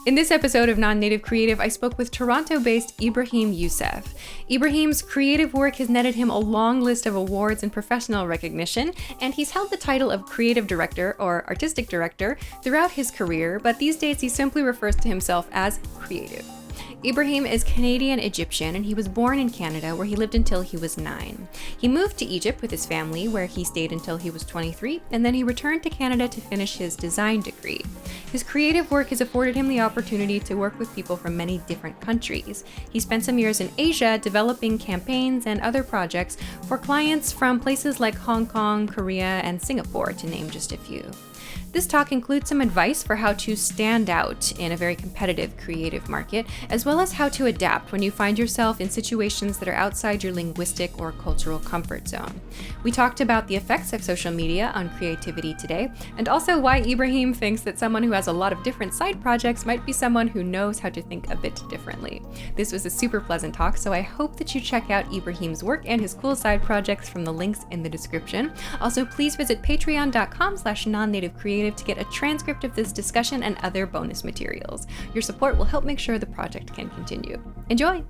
In this episode of Non-Native Creative, I spoke with Toronto-based Ibraheem Youssef. Ibrahim's creative work has netted him a long list of awards and professional recognition, and he's held the title of creative director or artistic director throughout his career, but these days he simply refers to himself as creative. Ibrahim is Canadian-Egyptian, and he was born in Canada, where he lived until he was 9. He moved to Egypt with his family, where he stayed until he was 23, and then he returned to Canada to finish his design degree. His creative work has afforded him the opportunity to work with people from many different countries. He spent some years in Asia developing campaigns and other projects for clients from places like Hong Kong, Korea, and Singapore, to name just a few. This talk includes some advice for how to stand out in a very competitive creative market, as well as how to adapt when you find yourself in situations that are outside your linguistic or cultural comfort zone. We talked about the effects of social media on creativity today, and also why Ibrahim thinks that someone who has a lot of different side projects might be someone who knows how to think a bit differently. This was a super pleasant talk, so I hope that you check out Ibrahim's work and his cool side projects from the links in the description. Also, please visit patreon.com/nonnativeCreative to get a transcript of this discussion and other bonus materials. Your support will help make sure the project can continue. Enjoy!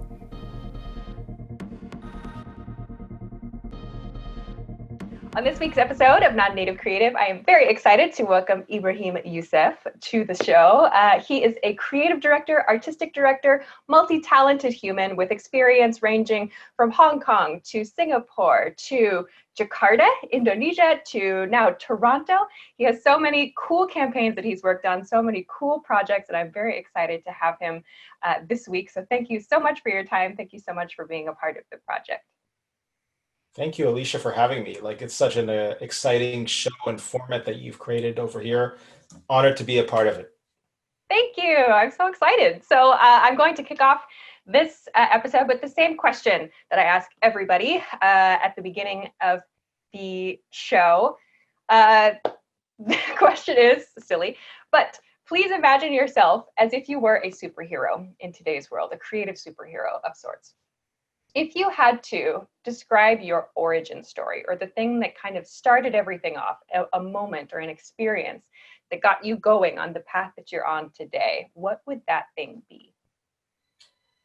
On this week's episode of Non-Native Creative, I am very excited to welcome Ibraheem Youssef to the show. He is a creative director, artistic director, multi-talented human with experience ranging from Hong Kong to Singapore to Jakarta, Indonesia, to now Toronto. He has so many cool campaigns that he's worked on, so many cool projects, and I'm very excited to have him this week. So thank you so much for your time. Thank you so much for being a part of the project. Thank you, Alicia, for having me. It's such an exciting show and format that you've created over here. Honored to be a part of it. Thank you. I'm so excited. So I'm going to kick off this episode with the same question that I ask everybody at the beginning of the show. The question is silly, but please imagine yourself as if you were a superhero in today's world, a creative superhero of sorts. If you had to describe your origin story or the thing that kind of started everything off, a moment or an experience that got you going on the path that you're on today, what would that thing be?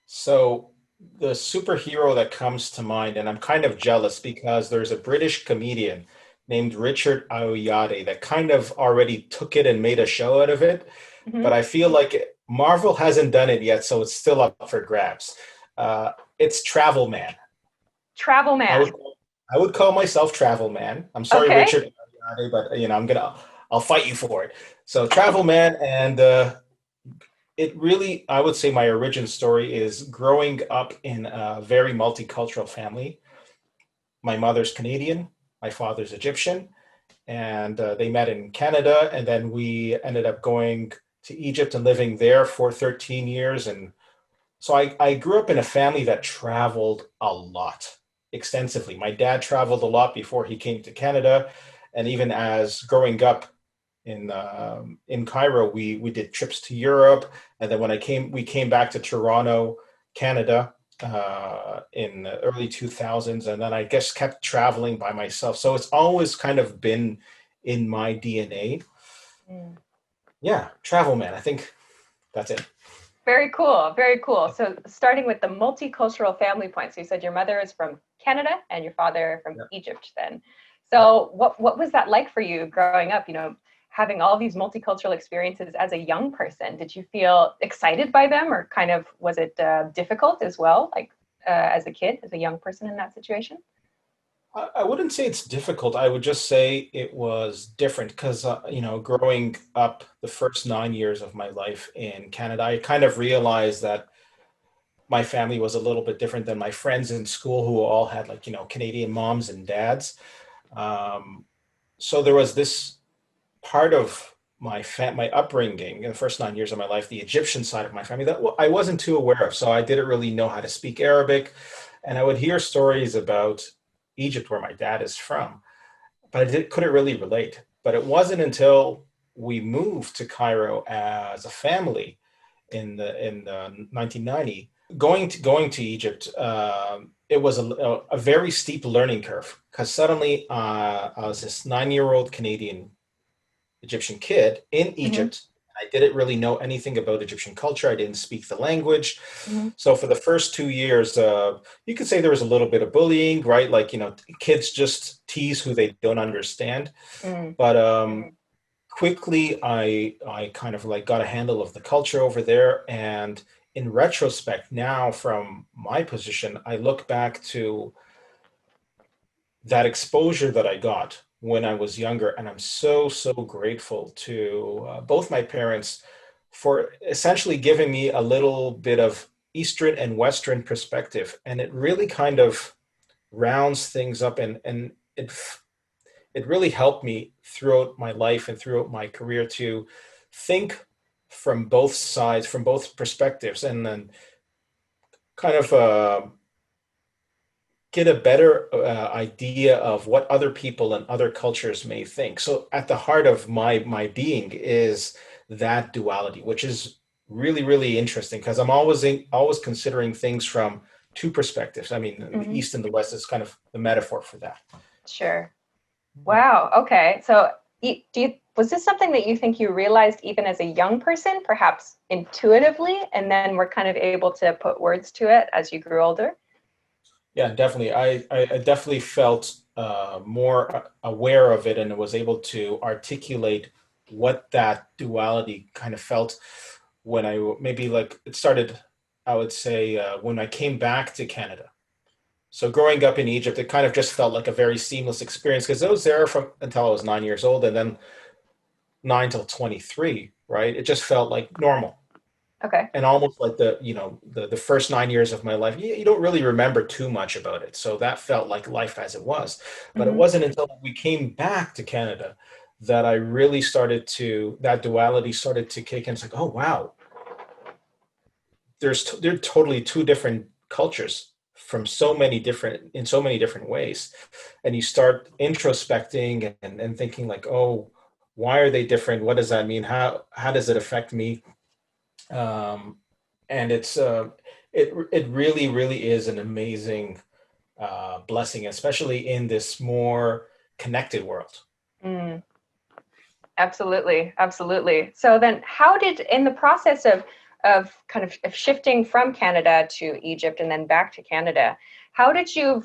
So the superhero that comes to mind, and I'm kind of jealous because there's a British comedian named Richard Ayoade that kind of already took it and made a show out of it. Mm-hmm. But I feel like Marvel hasn't done it yet, so it's still up for grabs. It's Travel Man. Travel Man. I would call myself Travel Man. I'm sorry, Okay. Richard, but I'll fight you for it. So Travel Man, and it really, I would say my origin story is growing up in a very multicultural family. My mother's Canadian, my father's Egyptian, and they met in Canada, and then we ended up going to Egypt and living there for 13 years. And so I grew up in a family that traveled a lot, extensively. My dad traveled a lot before he came to Canada, and even as growing up in Cairo, we did trips to Europe, and then when we came back to Toronto, Canada, in the early 2000s, and then I guess kept traveling by myself. So it's always kind of been in my DNA. Yeah, Travel Man. I think that's it. Very cool. Very cool. So starting with the multicultural family point. So you said your mother is from Canada and your father from Egypt then. So what was that like for you growing up, having all these multicultural experiences as a young person? Did you feel excited by them, or kind of was it difficult as well, as a kid, as a young person in that situation? I wouldn't say it's difficult. I would just say it was different because, growing up the first 9 years of my life in Canada, I kind of realized that my family was a little bit different than my friends in school who all had Canadian moms and dads. So there was this part of my upbringing in the first 9 years of my life, the Egyptian side of my family, that I wasn't too aware of. So I didn't really know how to speak Arabic. And I would hear stories about Egypt, where my dad is from, but I couldn't really relate. But it wasn't until we moved to Cairo as a family in the 1990, going to Egypt. It was a very steep learning curve because suddenly I was this 9-year-old Canadian Egyptian kid in Egypt. I didn't really know anything about Egyptian culture. I didn't speak the language. Hmm. So for the first 2 years, you could say there was a little bit of bullying, right? Like, kids just tease who they don't understand. Mm. But quickly, I kind of like got a handle of the culture over there. And in retrospect, now from my position, I look back to that exposure that I got when I was younger. And I'm so, so grateful to both my parents for essentially giving me a little bit of Eastern and Western perspective. And it really kind of rounds things up, and it really helped me throughout my life and throughout my career to think from both sides, from both perspectives, and then kind of get a better idea of what other people and other cultures may think. So at the heart of my being is that duality, which is really, really interesting because I'm always considering things from two perspectives. I mean, the Hmm. East and the West is kind of the metaphor for that. Sure. Wow. Okay. So, was this something that you think you realized even as a young person, perhaps intuitively, and then were kind of able to put words to it as you grew older? Yeah, definitely. I definitely felt more aware of it and was able to articulate what that duality kind of felt when maybe like it started, I would say, when I came back to Canada. So growing up in Egypt, it kind of just felt like a very seamless experience because I was there from until I was 9 years old, and then nine till 23, right? It just felt like normal, Okay. and almost like the first 9 years of my life, you don't really remember too much about it, so that felt like life as it was. But it Hmm. wasn't until we came back to Canada that I really started to that duality started to kick in. It's like, oh wow, they're totally two different cultures from so many different ways. And you start introspecting and thinking like, oh, why are they different? What does that mean? How does it affect me? um, and it really, really is an amazing blessing, especially in this more connected world. Mm, absolutely. Absolutely. So then how did, in the process of kind of shifting from Canada to Egypt and then back to Canada, how did you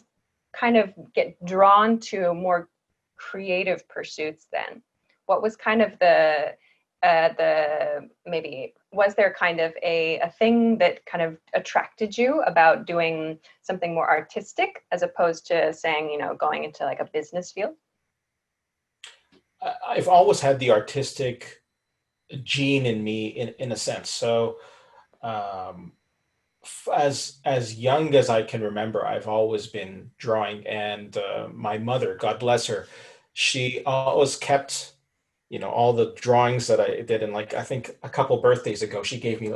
kind of get drawn to more creative pursuits then? What was kind of the maybe, was there kind of a thing that kind of attracted you about doing something more artistic as opposed to saying, going into like a business field? I've always had the artistic gene in me, in a sense. So um, as young as I can remember, I've always been drawing, and my mother, God bless her, she always kept all the drawings that I did. And like, I think a couple birthdays ago, she gave me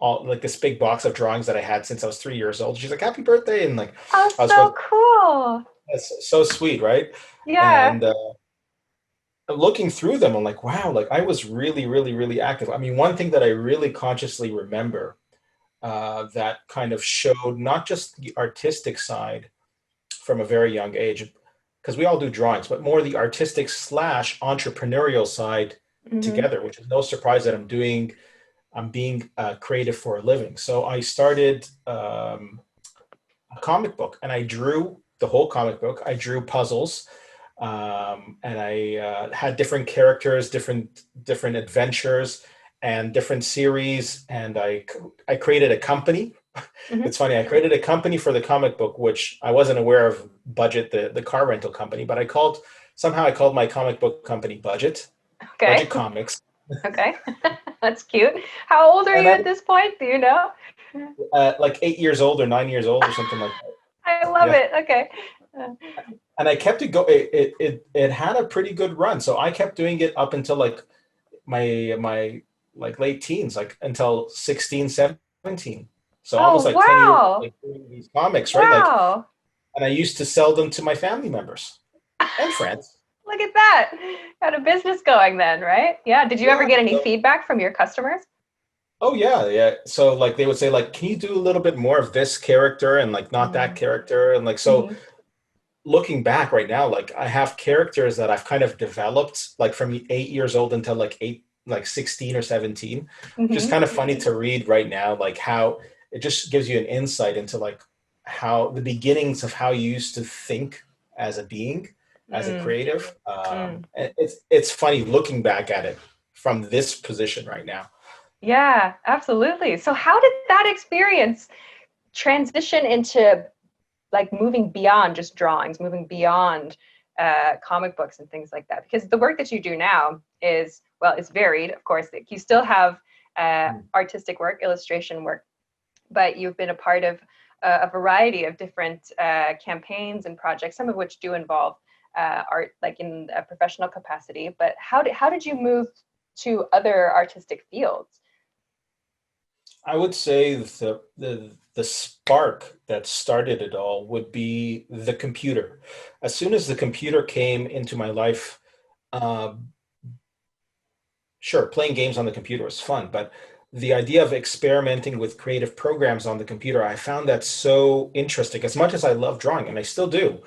all like this big box of drawings that I had since I was 3 years old. She's like, "Happy birthday!" And like, Oh, I was so going, cool. "That's so sweet, right?" Yeah. And looking through them, I'm like, "Wow!" Like, I was really, really, really active. I mean, one thing that I really consciously remember that kind of showed not just the artistic side from a very young age, because we all do drawings, but more the artistic slash entrepreneurial side Hmm. together, which is no surprise that I'm being creative for a living. So I started a comic book, and I drew the whole comic book. I drew puzzles, and I had different characters, different adventures, and different series. And I created a company. Hmm. It's funny. I created a company for the comic book, which I wasn't aware of. Budget, the car rental company, but I called my comic book company Okay. Budget Comics. Okay. That's cute. How old are And you then at this point? Do you know? like 8 years old or 9 years old or something like that. I love Yeah. it. Okay. Uh, And I kept it go. It had a pretty good run, so I kept doing it up until like my like late teens, like until 16, 17. So oh, almost like 10 years, wow. like doing these comics, right? Like, Wow. and I used to sell them to my family members and friends. Look at that. Got a business going then, right? Yeah. Did you ever Yeah. get any So, feedback from your customers? oh yeah, yeah. So like they would say like, can you do a little bit more of this character and like not that character? And like so Mm-hmm. looking back right now, like I have characters that I've kind of developed like from 8 years old until like like 16 or 17, which is Hmm. kind of funny to read right now, like how it just gives you an insight into like how the beginnings of how you used to think as a being, as a Mm, creative. mm. And it's funny looking back at it from this position right now. Yeah, absolutely. So how did that experience transition into like moving beyond just drawings, moving beyond comic books and things like that? Because the work that you do now is, well, it's varied, of course. Like you still have artistic work, illustration work, but you've been a part of a variety of different campaigns and projects, some of which do involve art, like in a professional capacity. But how did you move to other artistic fields? I would say the spark that started it all would be the computer. As soon as the computer came into my life, uh, sure, playing games on the computer was fun, but the idea of experimenting with creative programs on the computer, I found that so interesting. As much as I love drawing, and I still do,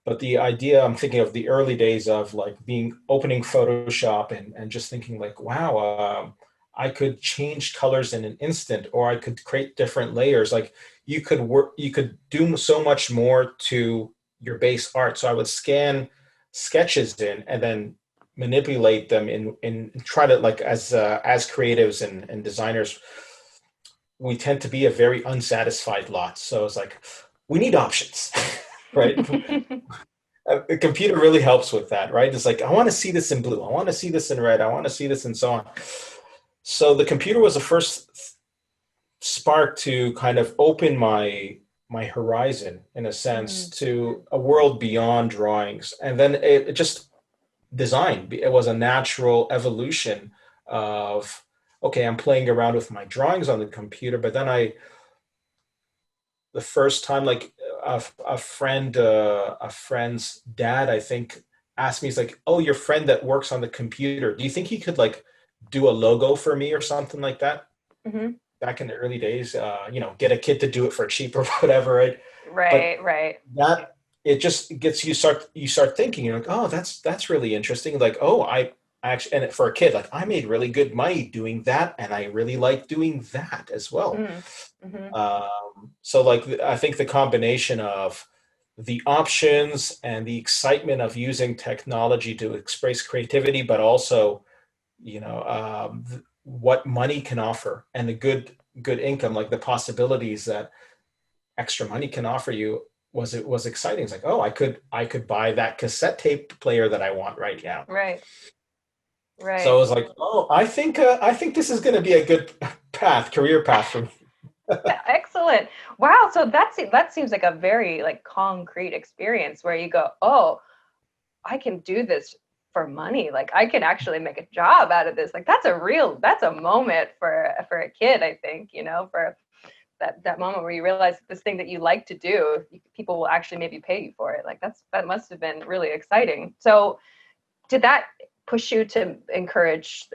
but the idea, I'm thinking of the early days of like being opening Photoshop and just thinking like, wow, I could change colors in an instant, or I could create different layers. Like you could do so much more to your base art. So I would scan sketches in and then manipulate them in try to like as creatives and designers, we tend to be a very unsatisfied lot. So it's like we need options, right? The computer really helps with that, right? It's like, I want to see this in blue. I want to see this in red. I want to see this and so on. So the computer was the first spark to kind of open my horizon in a sense Mm, to a world beyond drawings. And then it just design. It was a natural evolution of, okay, I'm playing around with my drawings on the computer, but then the first time like a friend's dad I think asked me, he's like, oh, your friend that works on the computer, do you think he could like do a logo for me or something like that? hmm. Back in the early days, get a kid to do it for cheap or whatever, right? But Right, right. that it just gets you start thinking, you're like, oh, that's really interesting, like, oh, I actually, and for a kid, like, I made really good money doing that and I really like doing that as well. Mm, hmm. So like I think the combination of the options and the excitement of using technology to express creativity, but also what money can offer and the good income, like the possibilities that extra money can offer you, was exciting. It's like, oh, I could buy that cassette tape player that I want right now. Right, So I right. was like, oh, I think this is going to be a good career path for me. Excellent. Wow. So that seems like a very like concrete experience where you go, oh, I can do this for money. Like I can actually make a job out of this. Like that's a moment for a kid, I think, for that moment where you realize this thing that you like to do, people will actually maybe pay you for it. Like that must have been really exciting. So did that push you to encourage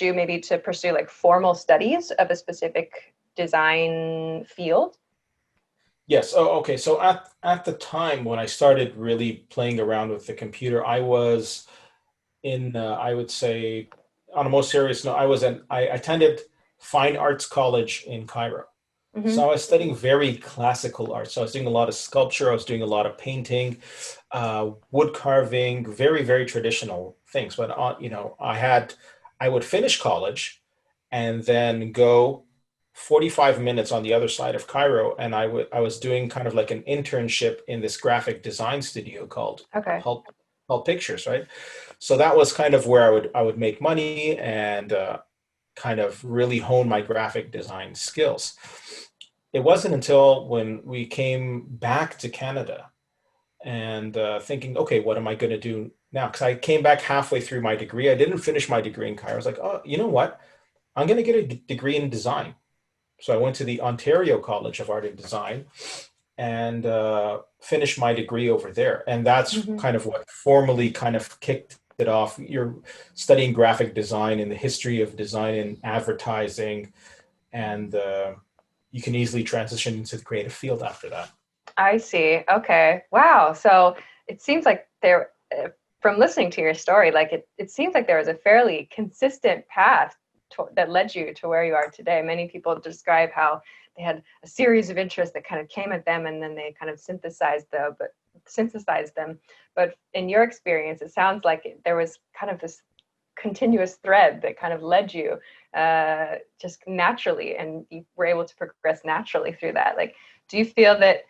you maybe to pursue like formal studies of a specific design field? Yes. Oh, okay. So at the time when I started really playing around with the computer, I was in I would say, on a more serious note, I attended fine arts college in Cairo. So Hmm. I was studying very classical art. So I was doing a lot of sculpture. I was doing a lot of painting, wood carving, very, very traditional things. But I would finish college and then go 45 minutes on the other side of Cairo, and I was doing kind of like an internship in this graphic design studio called Okay. Pulp Pictures, right? So that was kind of where I would make money and kind of really hone my graphic design skills. It wasn't until when we came back to Canada and thinking, okay, what am I going to do now? Because I came back halfway through my degree. I didn't finish my degree in Cairo. I was like, oh, you know what? I'm going to get a degree in design. So I went to the Ontario College of Art and Design and finished my degree over there. And that's Hmm. kind of what formally kind of kicked it off. You're studying graphic design and the history of design and advertising, and you can easily transition into the creative field after that. I see. Okay. Wow. So it seems like there. from listening to your story, like it seems like there was a fairly consistent path that led you to where you are today. Many people describe how they had a series of interests that kind of came at them, and then they kind of synthesized them. But in your experience, it sounds like there was kind of this continuous thread that kind of led you just naturally, and you were able to progress naturally through that. Like, do you feel that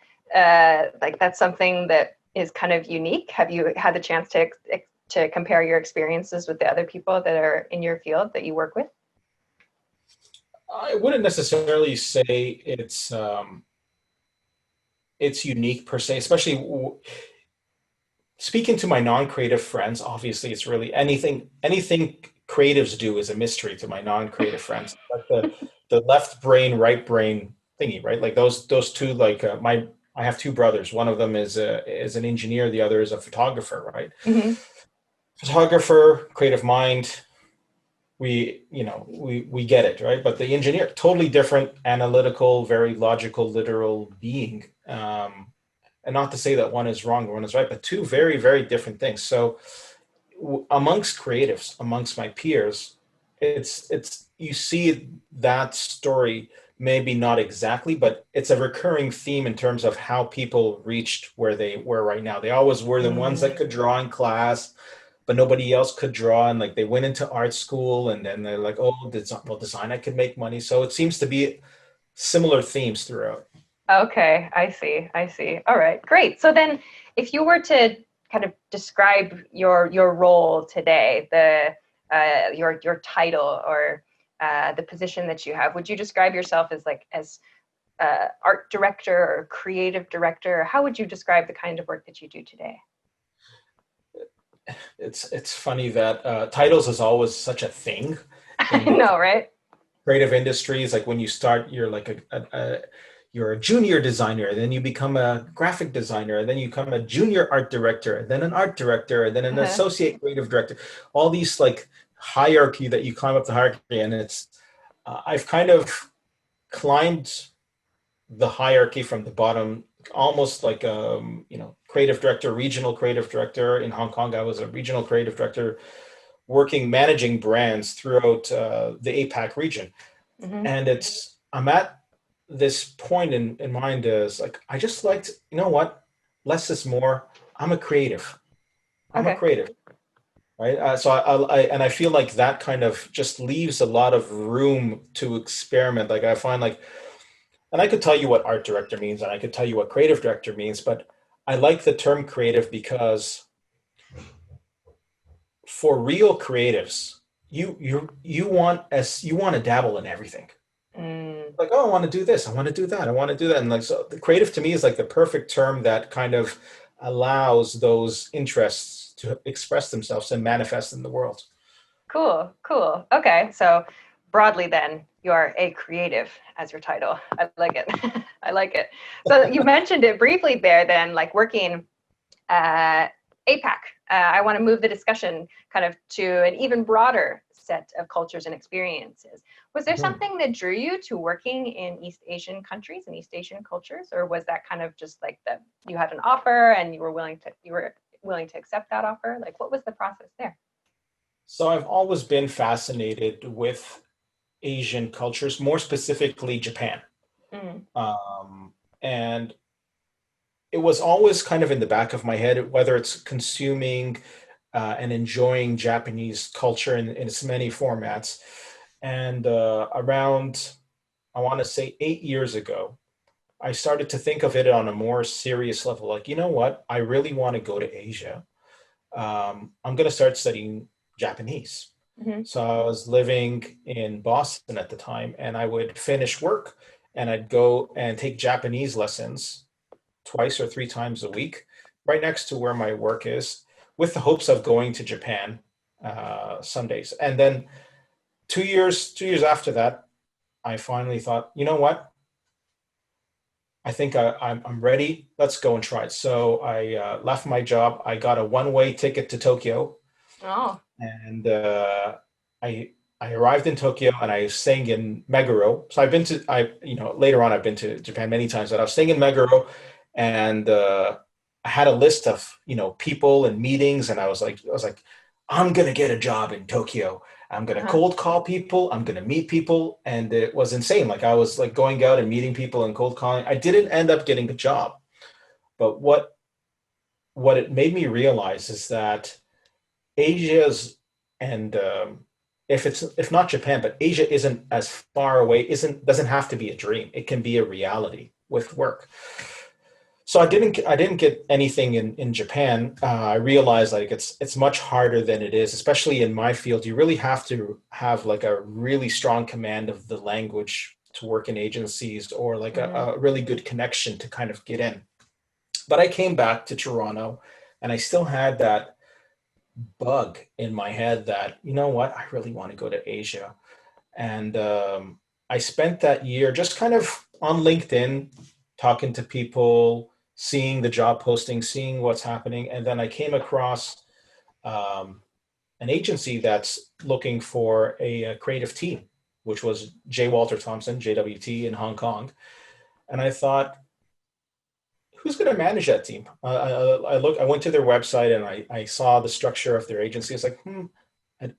like that's something that is kind of unique? Have you had the chance to compare your experiences with the other people that are in your field that you work with? I wouldn't necessarily say it's unique per se, especially speaking to my non-creative friends. Obviously, it's really anything creatives do is a mystery to my non-creative friends. Like the left brain, right brain thingy, right? Like those two. Like I have two brothers. One of them is an engineer. The other is a photographer. Right? Mm-hmm. Photographer, creative mind. We get it, right? But the engineer, totally different, analytical, very logical, literal being. And not to say that one is wrong or one is right, but two very, very different things. So amongst creatives, amongst my peers, it's you see that story, maybe not exactly, but it's a recurring theme in terms of how people reached where they were right now. They always were the ones that could draw in class, but nobody else could draw, and like they went into art school, and then they're like, oh, design, I could make money. So it seems to be similar themes throughout. Okay, I see. I see. All right, great. So then, if you were to kind of describe your role today, the your title or the position that you have, would you describe yourself as art director or creative director? How would you describe the kind of work that you do today? It's funny that titles is always such a thing I in the know, right? creative industries. Like when you start, you're like you're a junior designer, then you become a graphic designer, and then you become a junior art director, and then an art director, and then an Uh-huh. associate creative director. All these like hierarchy that you climb up the hierarchy, and it's I've kind of climbed the hierarchy from the bottom, almost like creative director, regional creative director in Hong Kong. I was a regional creative director managing brands throughout the APAC region. Hmm. And I'm at this point in mind is like, I just liked, you know what? Less is more. I'm a creative. I'm a Okay. creative, right? And I feel like that kind of just leaves a lot of room to experiment. Like I find like, and I could tell you what art director means, and I could tell you what creative director means, but I like the term creative because for real creatives, you want to dabble in everything. Mm. Like, oh, I want to do this, I want to do that, I want to do that. And like, so the creative to me is like the perfect term that kind of allows those interests to express themselves and manifest in the world. Cool, cool. Okay, so broadly then, you're a creative as your title. I like it. I like it. So you mentioned it briefly there then, like working APAC. I want to move the discussion kind of to an even broader set of cultures and experiences. Was there Mhm. something that drew you to working in East Asian countries and East Asian cultures, or was that kind of just like that you had an offer and you were willing to accept that offer? Like, what was the process there? So I've always been fascinated with Asian cultures, more specifically Japan. Mm, And it was always kind of in the back of my head, whether it's consuming and enjoying Japanese culture in its many formats. And around, I want to say 8 years ago, I started to think of it on a more serious level. Like, you know what? I really want to go to Asia. I'm going to start studying Japanese. hmm. So I was living in Boston at the time, and I would finish work and I'd go and take Japanese lessons twice or three times a week, right next to where my work is, with the hopes of going to Japan some days. And then 2 years after that, I finally thought, you know what? I think I'm ready. Let's go and try it. So I left my job. I got a one-way ticket to Tokyo, Oh, and I I arrived in Tokyo and I was staying in Meguro. So I've been to I you know later on I've been to Japan many times, but I was staying in Meguro, and I had a list of, people and meetings, and I was like, I'm gonna get a job in Tokyo. I'm gonna Uh-huh. cold call people. I'm gonna meet people, and it was insane. Like I was like going out and meeting people and cold calling. I didn't end up getting a job, but what it made me realize is that Asia's and if not Japan, but Asia isn't as far away. Isn't doesn't have to be a dream. It can be a reality with work. So I didn't get anything in Japan. I realized like it's much harder than it is, especially in my field. You really have to have like a really strong command of the language to work in agencies, or like Hmm. a really good connection to kind of get in. But I came back to Toronto, and I still had that bug in my head that, you know what, I really want to go to Asia. And I spent that year just kind of on LinkedIn, talking to people, seeing the job postings, seeing what's happening. And then I came across um, an agency that's looking for a creative team, which was J. Walter Thompson, JWT in Hong Kong. And I thought, who's going to manage that team? I went to their website, and I saw the structure of their agency. It's like,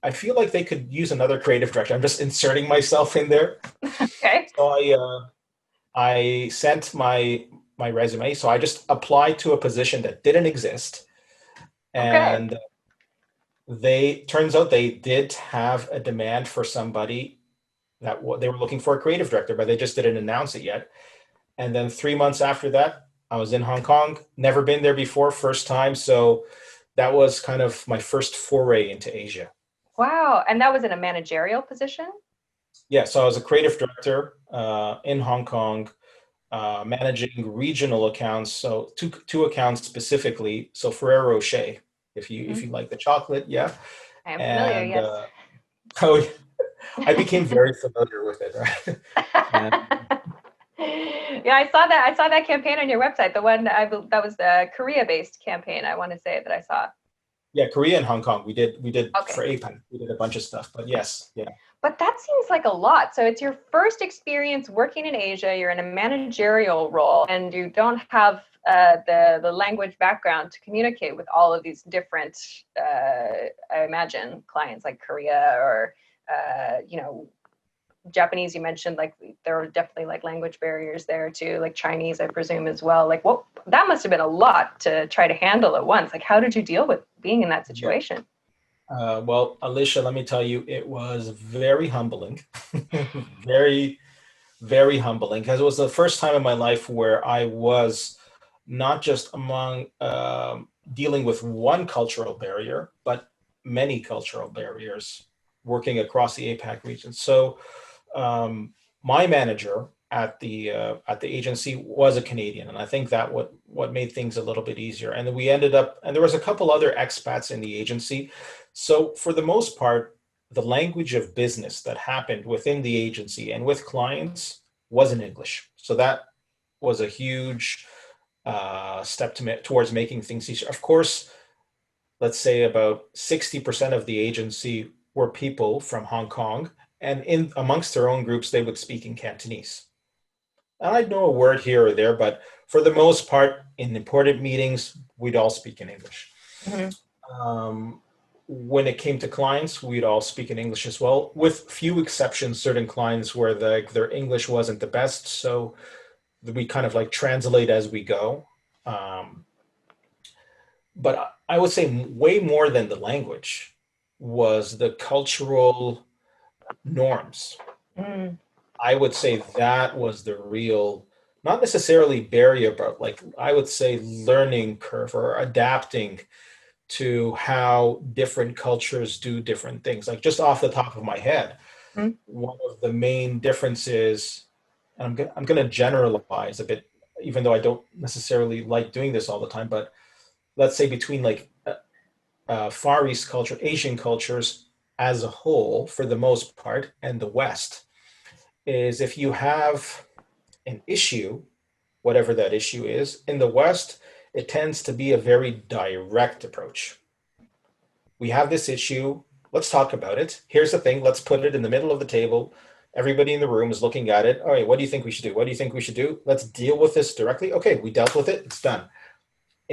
I feel like they could use another creative director. I'm just inserting myself in there. Okay. So I sent my resume. So I just applied to a position that didn't exist, Okay. and they turns out they did have a demand for somebody that they were looking for a creative director, but they just didn't announce it yet. And then 3 months after that, I was in Hong Kong. Never been there before, first time. So that was kind of my first foray into Asia. Wow. And that was in a managerial position? Yeah, so I was a creative director in Hong Kong, managing regional accounts. So two accounts specifically. So Ferrero Rocher, if Hmm. you like the chocolate, yeah. I am familiar, And yes. oh, I became very familiar with it, right? And Yeah, I saw that. I saw that campaign on your website. The one that was the Korea-based campaign. I want to say that I saw. yeah, Korea and Hong Kong, we did for Okay. APAC, we did a bunch of stuff. But yes, yeah, But that seems like a lot. So it's your first experience working in Asia. You're in a managerial role, and you don't have the language background to communicate with all of these different, I imagine, clients like Korea or Japanese. You mentioned like there are definitely like language barriers there too, like Chinese, I presume as well. Like, what that must have been a lot to try to handle at once. Like, how did you deal with being in that yeah. situation? Well, Alicia, let me tell you, it was very humbling, very, very humbling, because it was the first time in my life where I was not just among dealing with one cultural barrier, but many cultural barriers working across the APAC region. So my manager at the agency was a Canadian, and I think that what made things a little bit easier. And then we ended up, and there was a couple other expats in the agency. So for the most part, the language of business that happened within the agency and with clients was in English. So that was a huge step towards making things easier. Of course, let's say about 60% of the agency were people from Hong Kong, and in amongst their own groups, they would speak in Cantonese. And I'd know a word here or there, but for the most part, in important meetings, we'd all speak in English. Mm-hmm. Um, when it came to clients, we'd all speak in English as well, with few exceptions, certain clients where their English wasn't the best. So we kind of like translate as we go. Um, but I would say way more than the language was the cultural norms. Mm-hmm. I would say that was the real, not necessarily barrier, but like I would say learning curve or adapting to how different cultures do different things. Like just off the top of my head, one of the main differences, and I'm going to generalize a bit, even though I don't necessarily like doing this all the time, but let's say between like Far East culture, Asian cultures as a whole, for the most part, and the West, is if you have an issue, whatever that issue is, in the West, it tends to be a very direct approach. We have this issue. Let's talk about it. Here's the thing. Let's put it in the middle of the table. Everybody in the room is looking at it. All right, what do you think we should do? What do you think we should do? Let's deal with this directly. Okay, we dealt with it. It's done.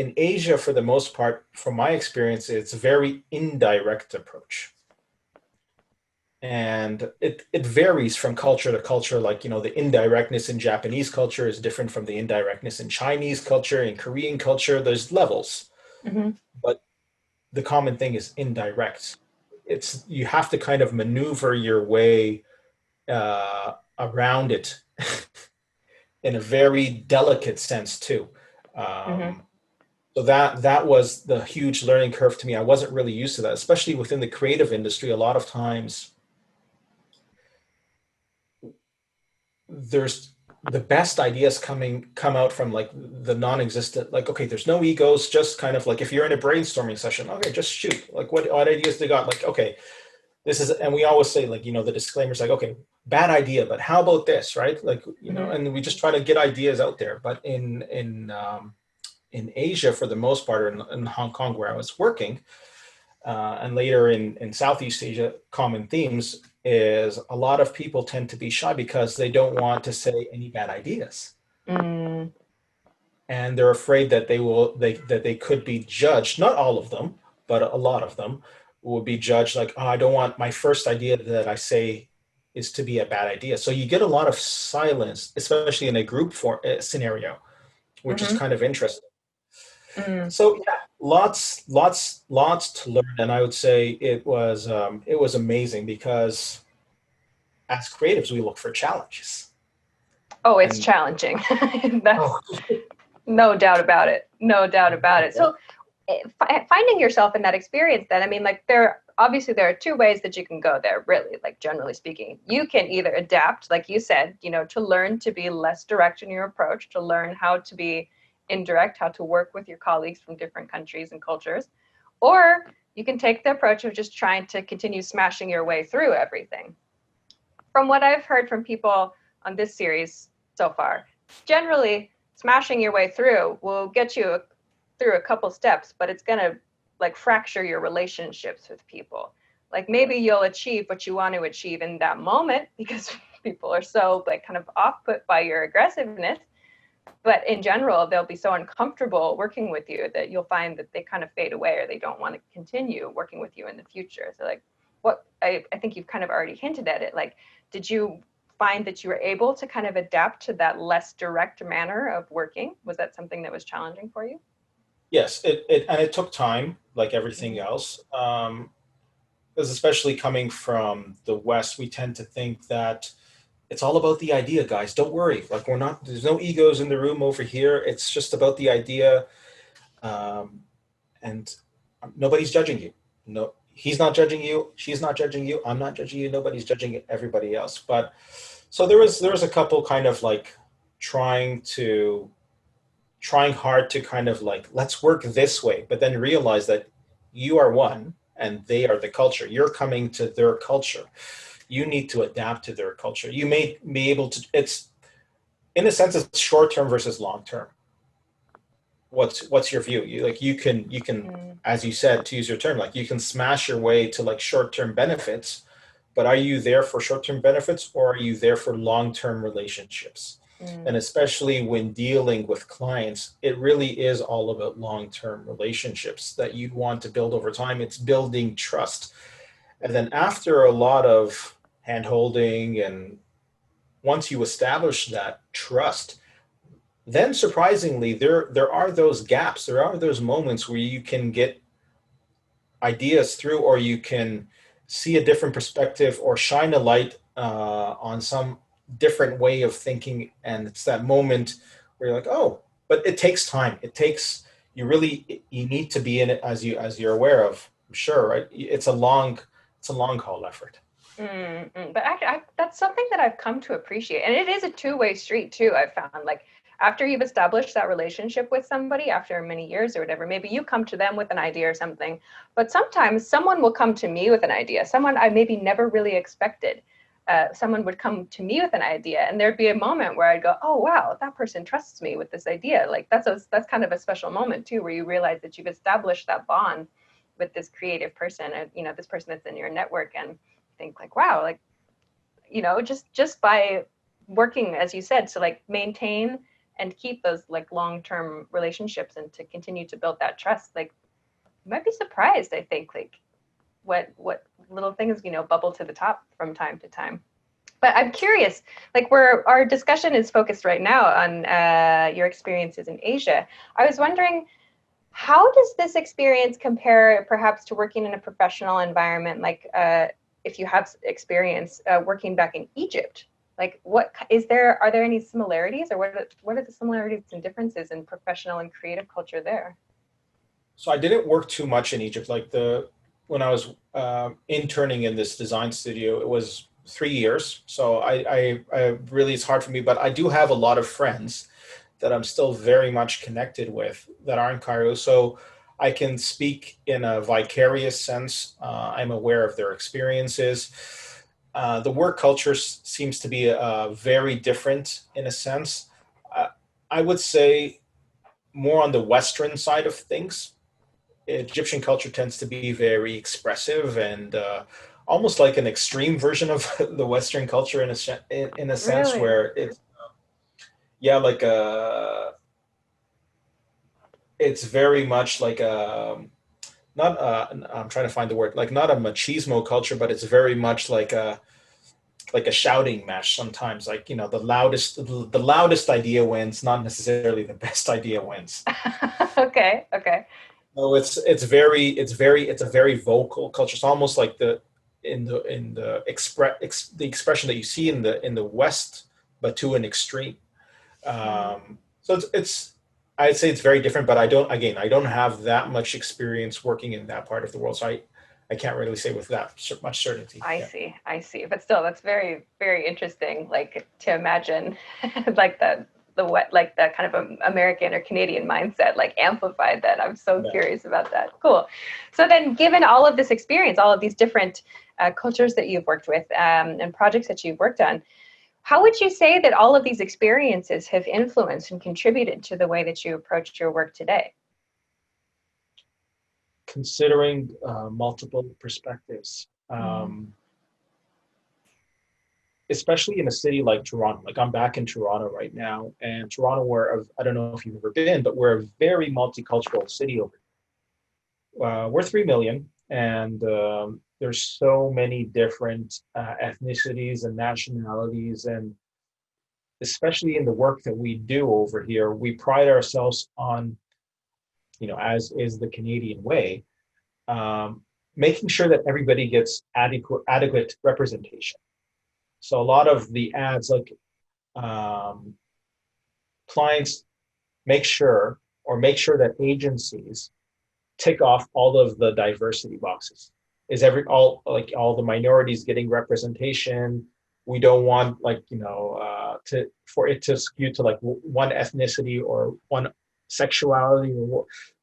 in Asia, for the most part, from my experience, it's a very indirect approach. And it varies from culture to culture. Like, the indirectness in Japanese culture is different from the indirectness in Chinese culture, in Korean culture. There's levels, Mm-hmm. but the common thing is indirect. You have to kind of maneuver your way around it in a very delicate sense too. Mm-hmm. So that was the huge learning curve to me. I wasn't really used to that, especially within the creative industry. A lot of times there's the best ideas come out from like the non-existent, like, okay, there's no egos, just kind of like if you're in a brainstorming session, okay, just shoot. Like what ideas they got? Like, okay, this is, and we always say, like, the disclaimers, like, okay, bad idea, but how about this, right? Like, Mm-hmm. and we just try to get ideas out there. But in Asia, for the most part, or in Hong Kong where I was working, and later in Southeast Asia, common themes is a lot of people tend to be shy because they don't want to say any bad ideas. Mm. And they're afraid that that they could be judged. Not all of them, but a lot of them will be judged like, oh, I don't want my first idea that I say is to be a bad idea. So you get a lot of silence, especially in a group scenario, which is Mm-hmm. kind of interesting. Mm. So yeah, lots to learn, and I would say it was amazing because as creatives we look for challenges, Oh, it's and challenging. That's oh, no doubt about it. No doubt about it. So finding yourself in that experience then, I mean, like there are two ways that you can go there, really, like generally speaking. You can either adapt, like you said, to learn to be less direct in your approach, to learn how to be indirect, how to work with your colleagues from different countries and cultures, or you can take the approach of just trying to continue smashing your way through everything. From what I've heard from people on this series so far, generally smashing your way through will get you through a couple steps, but it's going to like fracture your relationships with people. Like maybe you'll achieve what you want to achieve in that moment because people are so like kind of off put by your aggressiveness. But in general, they'll be so uncomfortable working with you that you'll find that they kind of fade away or they don't want to continue working with you in the future. So like what I think you've kind of already hinted at it. Like, did you find that you were able to kind of adapt to that less direct manner of working? Was that something that was challenging for you? yes, it took time, like everything Mm-hmm. else. Because especially coming from the West, we tend to think that it's all about the idea, guys. Don't worry. Like, there's no egos in the room over here. It's just about the idea. Um, and nobody's judging you. No, he's not judging you. She's not judging you. I'm not judging you. Nobody's judging everybody else. But so there was a couple kind of like trying to trying hard to kind of like, let's work this way, but then realize that you are one and they are the culture. You're coming to their culture. You need to adapt to their culture. You may be able to, it's in a sense, it's short term versus long term. What's your view? You can, Mm. as you said, to use your term, like you can smash your way to like short term benefits, but are you there for short term benefits or are you there for long term relationships? And Mm. especially when dealing with clients, it really is all about long term relationships that you want to build over time. It's building trust. And then after a lot of hand holding, and once you establish that trust, then surprisingly there are those gaps, there are those moments where you can get ideas through, or you can see a different perspective or shine a light on some different way of thinking, and it's that moment where you're like, oh, but it takes time. It takes, you need to be in it, as you're aware of, I'm sure, right? It's a long haul effort. Mm-mm. But that's something that I've come to appreciate. And it is a two-way street too, I've found. Like after you've established that relationship with somebody after many years or whatever, maybe you come to them with an idea or something, but sometimes someone will come to me with an idea, someone I maybe never really expected. Someone would come to me with an idea and there'd be a moment where I'd go, oh, wow, that person trusts me with this idea. Like that's kind of a special moment too, where you realize that you've established that bond with this creative person and, this person that's in your network. And think like, wow, like, just by working, as you said, to like maintain and keep those like long-term relationships and to continue to build that trust, like you might be surprised, I think, like what little things, bubble to the top from time to time. But I'm curious, like where our discussion is focused right now on your experiences in Asia. I was wondering, how does this experience compare perhaps to working in a professional environment, like if you have experience working back in Egypt? Like are there any similarities, or what are the similarities and differences in professional and creative culture there? So I didn't work too much in Egypt. Like the when I was interning in this design studio, it was 3 years. So I really it's hard for me, but I do have a lot of friends that I'm still very much connected with that are in Cairo. So I can speak in a vicarious sense. I'm aware of their experiences. The work culture seems to be very different in a sense. Uh, I would say more on the Western side of things. Egyptian culture tends to be very expressive and almost like an extreme version of the Western culture in a sense Really? where it's yeah like it's very much like a not I'm trying to find the word, like not a machismo culture, but it's very much like a shouting match sometimes, like the loudest idea wins, not necessarily the best idea wins. Okay, okay. So it's a very vocal culture. It's almost like the expression that you see in the West, but to an extreme. Mm. So it's I'd say it's very different, but I don't have that much experience working in that part of the world, so I can't really say with that much certainty. I Yeah. see, I see. But still, that's very, very interesting. Like to imagine, like the what, like that kind of American or Canadian mindset, like amplified. That I'm so Yeah. curious about that. Cool. So then, given all of this experience, all of these different cultures that you've worked with and projects that you've worked on, how would you say that all of these experiences have influenced and contributed to the way that you approach your work today? Considering multiple perspectives, Mm. especially in a city like Toronto. Like I'm back in Toronto right now, and Toronto, I don't know if you've ever been, but we're a very multicultural city over we're 3 million, and there's so many different ethnicities and nationalities. And especially in the work that we do over here, we pride ourselves on, as is the Canadian way, um, making sure that everybody gets adequate representation. So a lot of the ads, like um, clients make sure that agencies tick off all of the diversity boxes. Is all the minorities getting representation? We don't want to for it to skew to like one ethnicity or one sexuality.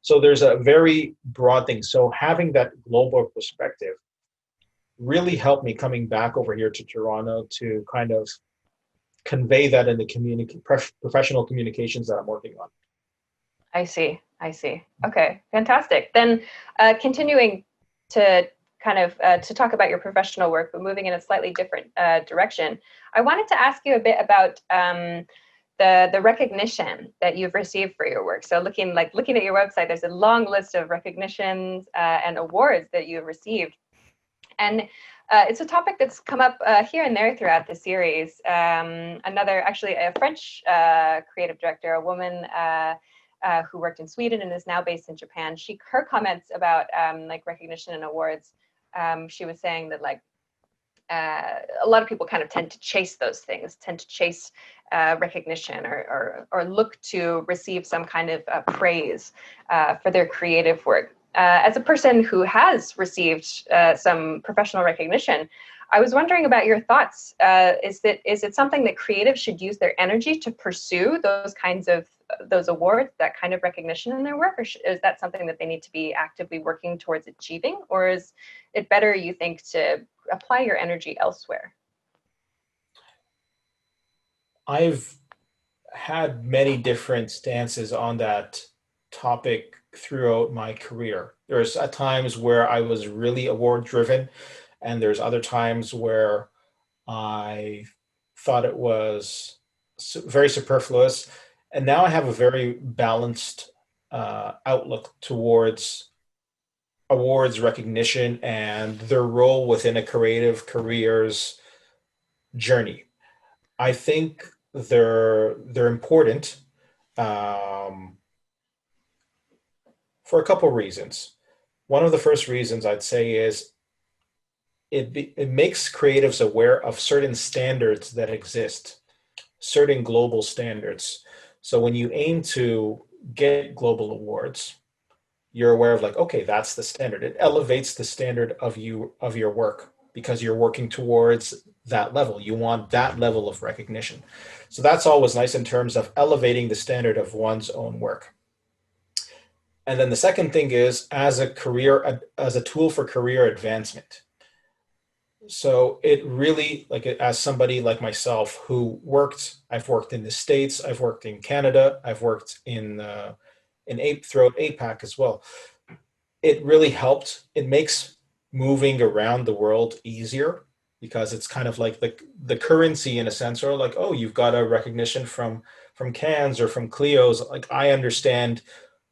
So there's a very broad thing. So having that global perspective really helped me coming back over here to Toronto to kind of convey that in the professional communications that I'm working on. I see. I see. Okay, fantastic. Then, continuing to kind of to talk about your professional work, but moving in a slightly different direction, I wanted to ask you a bit about the recognition that you've received for your work. So, looking at your website, there's a long list of recognitions and awards that you've received, and it's a topic that's come up here and there throughout the series. Actually, a French creative director, a woman who worked in Sweden and is now based in Japan. Her comments about like recognition and awards. She was saying that like a lot of people kind of tend to chase those things, tend to chase recognition or look to receive some kind of praise for their creative work. As a person who has received some professional recognition, I was wondering about your thoughts. Is it something that creatives should use their energy to pursue those kinds of those awards, that kind of recognition in their work, or is that something that they need to be actively working towards achieving, or is it better, you think, to apply your energy elsewhere? I've had many different stances on that topic throughout my career. There's at times where I was really award driven, and there's other times where I thought it was very superfluous. And now I have a very balanced outlook towards awards recognition and their role within a creative career's journey. I think they're important um, for a couple reasons. One of the first reasons I'd say is it makes creatives aware of certain standards that exist, certain global standards. So when you aim to get global awards, you're aware of like, okay, that's the standard. It elevates the standard of your work because you're working towards that level. You want that level of recognition. So that's always nice in terms of elevating the standard of one's own work. And then the second thing is as a tool for career advancement. So it really, like, as somebody like myself who I've worked in the States, I've worked in Canada, I've worked throughout APAC as well. It really helped. It makes moving around the world easier because it's kind of like the currency in a sense, or like, oh, you've got a recognition from Cannes or from Clio's. Like, I understand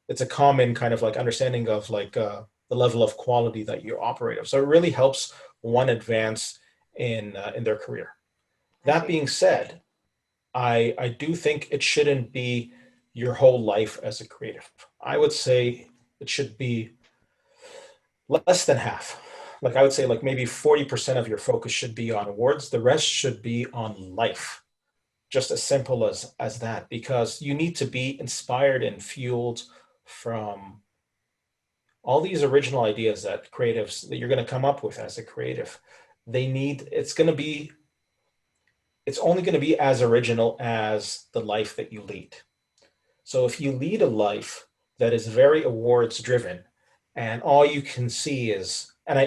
it's a common kind of like understanding of like the level of quality that you operate of. So it really helps one advance in their career. I That see. being said, I do think it shouldn't be your whole life as a creative. I would say it should be less than half. Like, I would say like maybe 40% of your focus should be on awards. The rest should be on life. Just as simple as that, because you need to be inspired and fueled from all these original ideas that creatives that you're going to come up with as a creative. They need it's only going to be as original as the life that you lead. So if you lead a life that is very awards driven and all you can see is, and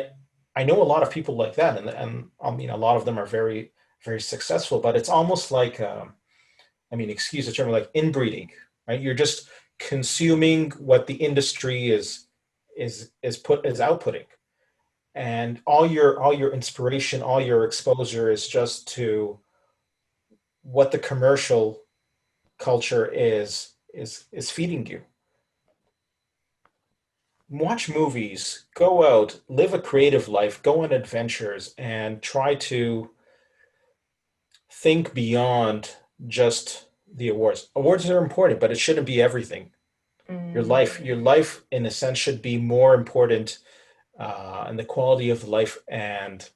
I know a lot of people like that, and I mean, a lot of them are very, very successful, but it's almost like, I mean, excuse the term, like inbreeding, right? You're just consuming what the industry is outputting. And all your inspiration, all your exposure is just to what the commercial culture is feeding you. Watch movies, go out, live a creative life, go on adventures, and try to think beyond just the awards. Awards are important, but it shouldn't be everything. Your Mm, life, in a sense, should be more important, and the quality of life and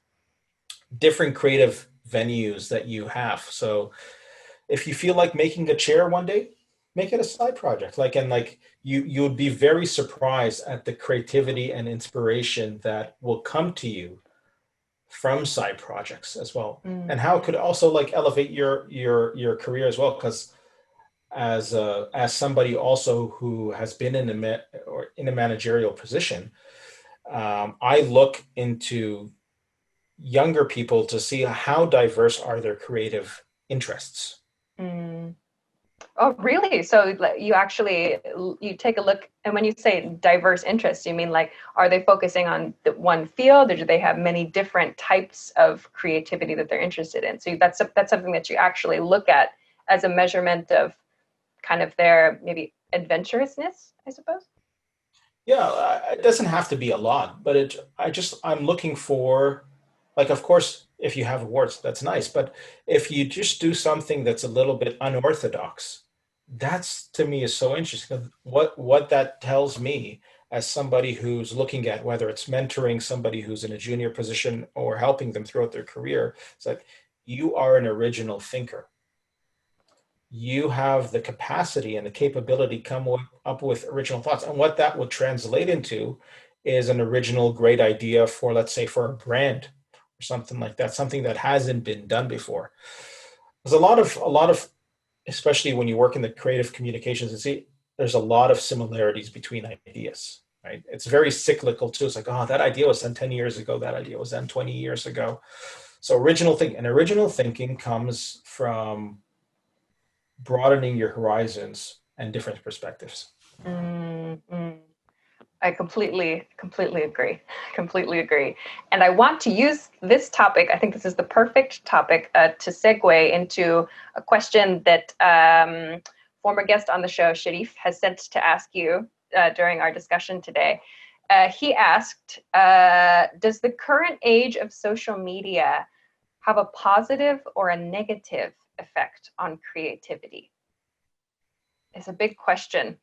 different creative venues that you have. So if you feel like making a chair one day, make it a side project. Like, and like you would be very surprised at the creativity and inspiration that will come to you from side projects as well, and how it could mm. also like elevate your career as well. Because as somebody also who has been in a managerial position, I look into younger people to see how diverse are their creative interests. Mm. Oh, really? So like, you actually you take a look, and when you say diverse interests, you mean like are they focusing on the one field, or do they have many different types of creativity that they're interested in? So that's something that you actually look at as a measurement of kind of their maybe adventurousness, I suppose. Yeah, it doesn't have to be a lot, but I'm looking for, like, of course, if you have awards, that's nice, but if you just do something that's a little bit unorthodox, that's to me is so interesting. 'Cause what that tells me as somebody who's looking at whether it's mentoring somebody who's in a junior position or helping them throughout their career, it's like you are an original thinker. You have the capacity and the capability up with original thoughts. And what that would translate into is an original great idea for, let's say, for a brand or something like that, something that hasn't been done before. There's a lot of, especially when you work in the creative communications, and see, there's a lot of similarities between ideas, right? It's very cyclical too. It's like, oh, that idea was done 10 years ago. That idea was done 20 years ago. So original thinking comes from broadening your horizons and different perspectives. Mm. I completely agree. Completely agree. And I want to use this topic. I think this is the perfect topic to segue into a question that former guest on the show, Sharif, has sent to ask you during our discussion today. He asked, does the current age of social media have a positive or a negative effect on creativity? It's a big question.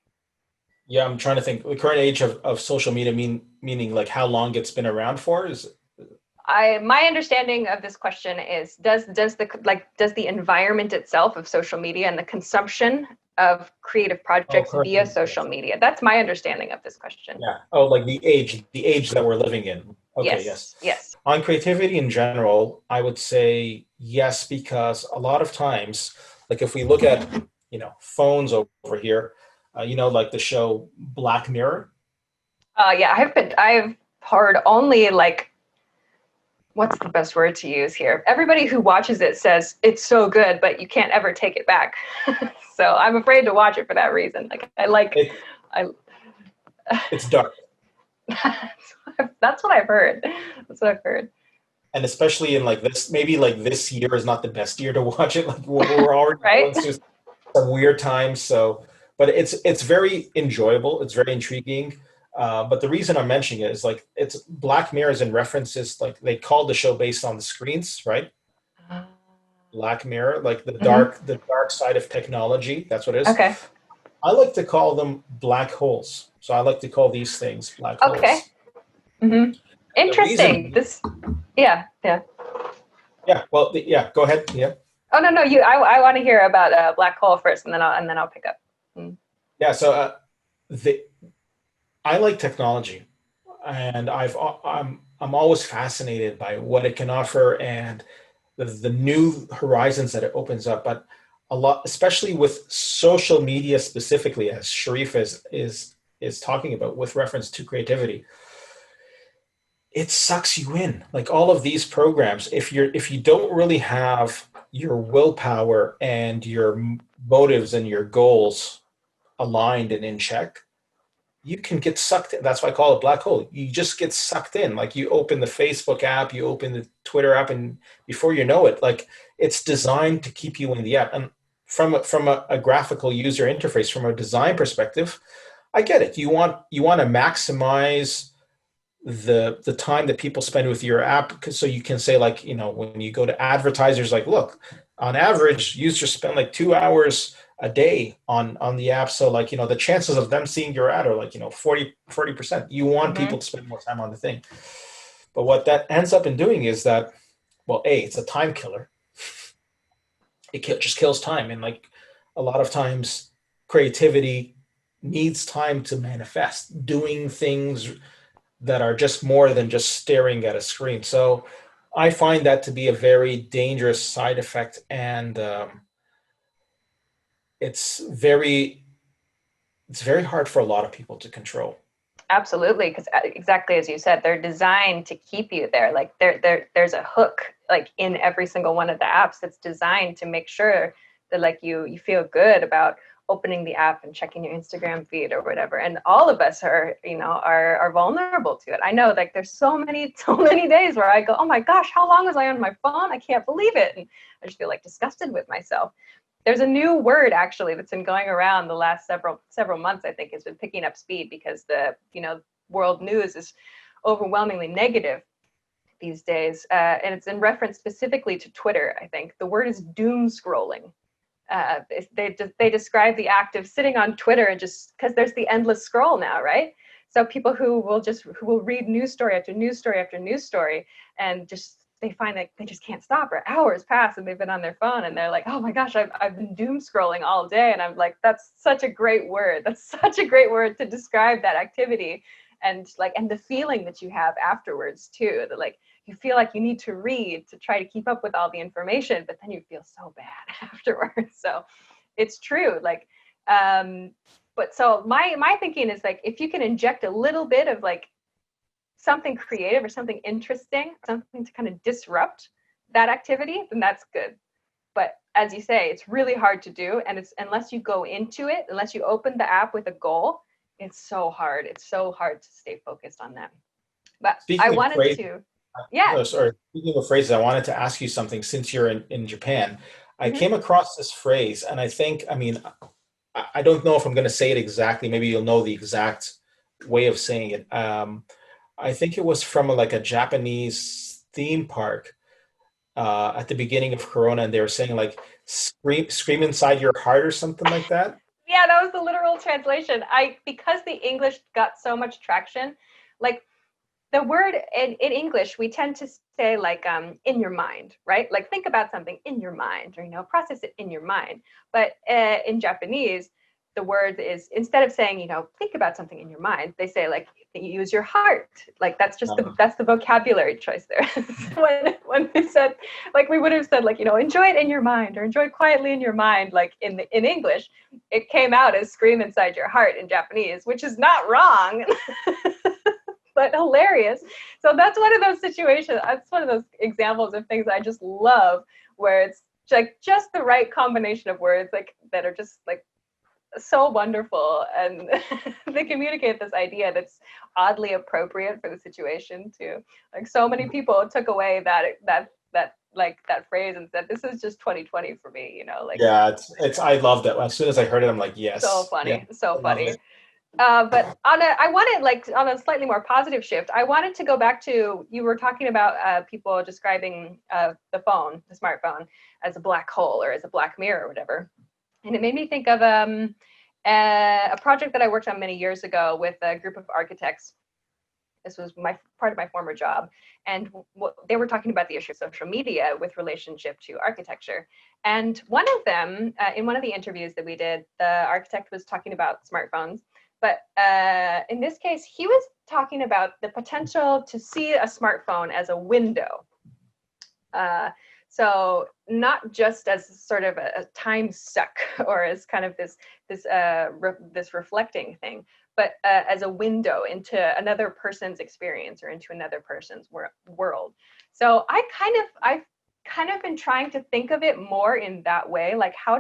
Yeah, I'm trying to think. The current age of social media meaning like how long it's been around for is. My understanding of this question is does the environment itself of social media and the consumption of creative Oh, projects via currently, social yes. media? That's my understanding of this question. Yeah. Oh, like the age that we're living in. Okay, yes. Yes, yes. On creativity in general, I would say yes, because a lot of times, like if we look at, phones over here, like the show Black Mirror. Yeah, I've heard only like, what's the best word to use here? Everybody who watches it says it's so good, but you can't ever take it back. So I'm afraid to watch it for that reason. Like It, I it's dark. that's what I've heard. That's what I've heard. And especially in like this, maybe like this year is not the best year to watch it. Like we're already Right? going through some weird times. So, but it's very enjoyable. It's very intriguing. But the reason I'm mentioning it is like it's Black Mirrors and references like they called the show based on the screens, right? Black Mirror, like Mhm. the dark side of technology. That's what it is. Okay. I like to call them black holes. So I like to call these things black Okay. holes. Hmm. The reason, Interesting. This, yeah, yeah. yeah, well, yeah, go ahead. Yeah. Oh no, no, you. I want to hear about black hole first, and then I'll pick up. Mm. Yeah. So the I like technology, and I'm always fascinated by what it can offer and the new horizons that it opens up. But a lot, especially with social media specifically, as Sharif is talking about with reference to creativity, it sucks you in. Like all of these programs, if you don't really have your willpower and your motives and your goals aligned and in check, you can get sucked in. That's why I call it black hole. You just get sucked in. Like you open the Facebook app, you open the Twitter app, and before you know it, like it's designed to keep you in the app. And from a graphical user interface, from a design perspective, I get it. You want to maximize the time that people spend with your app, so you can say like, when you go to advertisers, like, look, on average users spend like 2 hours a day on the app, so like, the chances of them seeing your ad are like, 40%. You want people Hmm. to spend more time on the thing, but what that ends up in doing is that, well, it's a time killer. Just kills time, and like a lot of times creativity needs time to manifest, doing things that are just more than just staring at a screen. So I find that to be a very dangerous side effect, and it's very it's very hard for a lot of people to control. Absolutely, because exactly as you said, they're designed to keep you there. Like there's a hook like in every single one of the apps that's designed to make sure that like you feel good about opening the app and checking your Instagram feed or whatever. And all of us are, are vulnerable to it. I know like there's so many days where I go, oh my gosh, how long was I on my phone? I can't believe it. And I just feel like disgusted with myself. There's a new word actually that's been going around the last several months. I think has been picking up speed because the world news is overwhelmingly negative these days, and it's in reference specifically to Twitter. I think the word is doom scrolling. They describe the act of sitting on Twitter and just because there's the endless scroll now, right? So people who will read news story after news story after news story and just they find that they just can't stop, or hours pass and they've been on their phone and they're like, oh my gosh, I've been doom scrolling all day. And I'm like, that's such a great word. That's such a great word to describe that activity, and the feeling that you have afterwards too, that like you feel like you need to read to try to keep up with all the information, but then you feel so bad afterwards. So it's true. Like, but so my thinking is like, if you can inject a little bit of like something creative or something interesting, something to kind of disrupt that activity, then that's good. But as you say, it's really hard to do. And it's unless you go into it, unless you open the app with a goal, it's so hard. It's so hard to stay focused on that. But I Speaking of wanted phrases, to, yeah. sorry, speaking of phrases, I wanted to ask you something since you're in Japan. I Mhm. came across this phrase, and I think, I mean, I don't know if I'm going to say it exactly. Maybe you'll know the exact way of saying it. I think it was from like a Japanese theme park at the beginning of Corona, and they were saying like scream inside your heart or something like that. Yeah, that was the literal translation. Because the English got so much traction, like the word in English, we tend to say like in your mind, right? Like think about something in your mind, or process it in your mind. But in Japanese, the word is, instead of saying think about something in your mind, they say like use your heart. Like that's the vocabulary choice there. When they said, like, we would have said like enjoy it in your mind, or enjoy it quietly in your mind, like in English, it came out as scream inside your heart in Japanese, which is not wrong. But hilarious. So that's one of those situations. That's one of those examples of things I just love, where it's like just the right combination of words, like that are just like so wonderful, and they communicate this idea that's oddly appropriate for the situation too. Like so many people took away that phrase and said, "This is just 2020 for me," like. Yeah, it's I loved it. As soon as I heard it, I'm like, So yes, yeah, funny, so I love funny. it. But I wanted, like, on a slightly more positive shift, I wanted to go back to, you were talking about people describing the smartphone, as a black hole or as a black mirror or whatever. And it made me think of a project that I worked on many years ago with a group of architects. This was part of my former job. And they were talking about the issue of social media with relationship to architecture. And one of them, in one of the interviews that we did, the architect was talking about smartphones. But in this case, he was talking about the potential to see a smartphone as a window. So not just as sort of a time suck, or as kind of this reflecting thing, but as a window into another person's experience, or into another person's world. So I've kind of been trying to think of it more in that way. Like how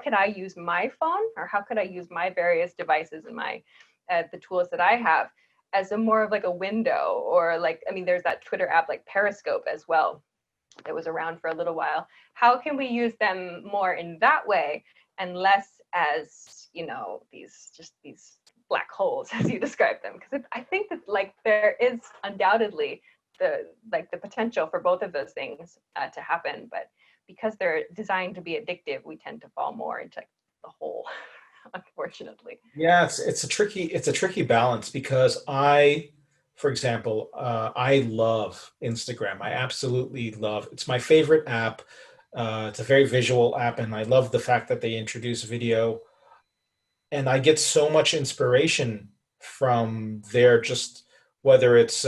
can I use my phone, or how could I use my various devices and my the tools that I have as a more of like a window, or like, I mean, there's that Twitter app like Periscope as well, that was around for a little while. How can we use them more in that way, and less as these black holes as you describe them? Because I think that like there is undoubtedly the potential for both of those things to happen, but because they're designed to be addictive, we tend to fall more into the hole, unfortunately. Yeah, it's a tricky balance because for example, I love Instagram. I absolutely love. It's my favorite app. It's a very visual app, and I love the fact that they introduce video. And I get so much inspiration from there. Just whether it's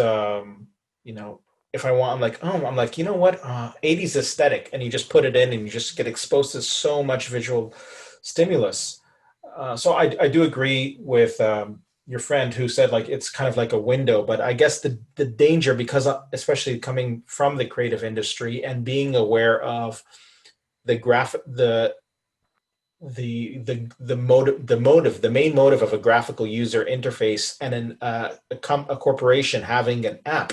if I want, I'm like, you know what, 80s aesthetic, and you just put it in, and you just get exposed to so much visual stimulus. So I do agree with your friend who said like it's kind of like a window, but I guess the danger, because especially coming from the creative industry and being aware of the graphic the main motive of a graphical user interface, and a corporation having an app,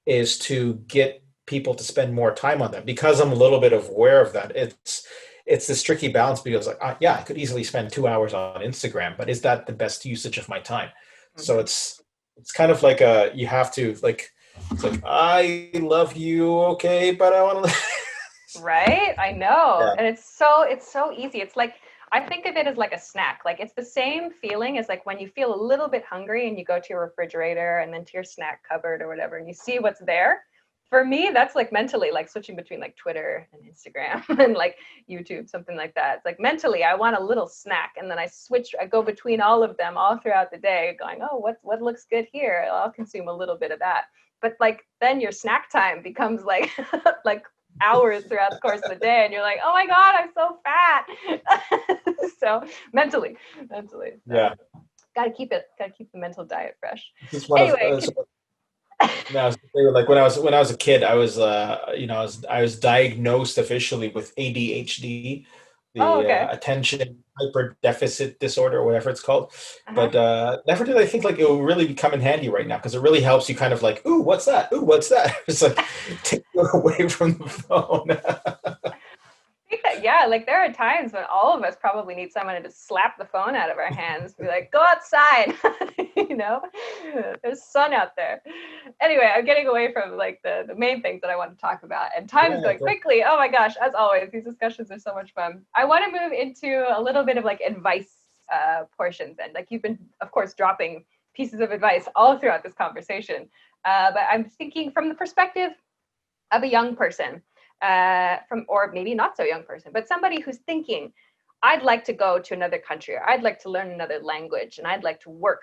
is to get people to spend more time on them. Because I'm a little bit aware of that, it's this tricky balance, because like yeah, I could easily spend 2 hours on Instagram, but is that the best usage of my time? So Mm-hmm. it's kind of like you have to like, it's like, I love you, okay, but I want to Right? I know. yeah. And it's so easy. It's like, I think of it as like a snack. Like it's the same feeling as like when you feel a little bit hungry and you go to your refrigerator and then to your snack cupboard or whatever, and you see what's there. For me, that's like mentally like switching between like Twitter and Instagram and like YouTube, something like that. It's like mentally I want a little snack, and then I go between all of them all throughout the day going, oh, what looks good here? I'll consume a little bit of that. But like then your snack time becomes like like hours throughout the course of the day, and you're like, oh my god, I'm so fat. So mentally, so Yeah, gotta keep the mental diet fresh. this is one of Anyway, no, I was gonna say, like when I was a kid, I was I was diagnosed officially with ADHD, oh, the okay. attention hyper deficit disorder, or whatever it's called. Uh-huh. But never did I think like it will really come in handy right now, because it really helps you kind of like, ooh, what's that? Ooh, what's that? It's like take it away from the phone. yeah, like there are times when all of us probably need someone to just slap the phone out of our hands, be like, go outside, you know, there's sun out there. Anyway, I'm getting away from like the main things that I want to talk about, and time is Yeah, going quickly. Oh my gosh, as always, these discussions are so much fun. I want to move into a little bit of like advice portions, and like you've been, of course, dropping pieces of advice all throughout this conversation. But I'm thinking from the perspective of a young person, or maybe not so young person, but somebody who's thinking, I'd like to go to another country, or I'd like to learn another language, and I'd like to work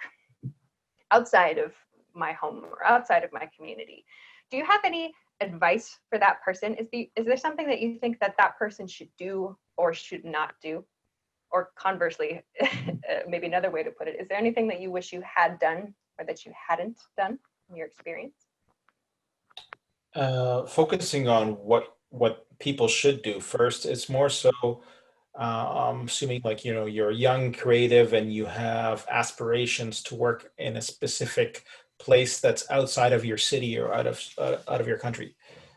outside of my home or outside of my community. Do you have any advice for that person? Is there something that you think that that person should do or should not do? Or conversely, maybe another way to put it, is there anything that you wish you had done or that you hadn't done in your experience? Focusing on what people should do first, it's more so I'm assuming like you're a young creative and you have aspirations to work in a specific place that's outside of your city or out of your country.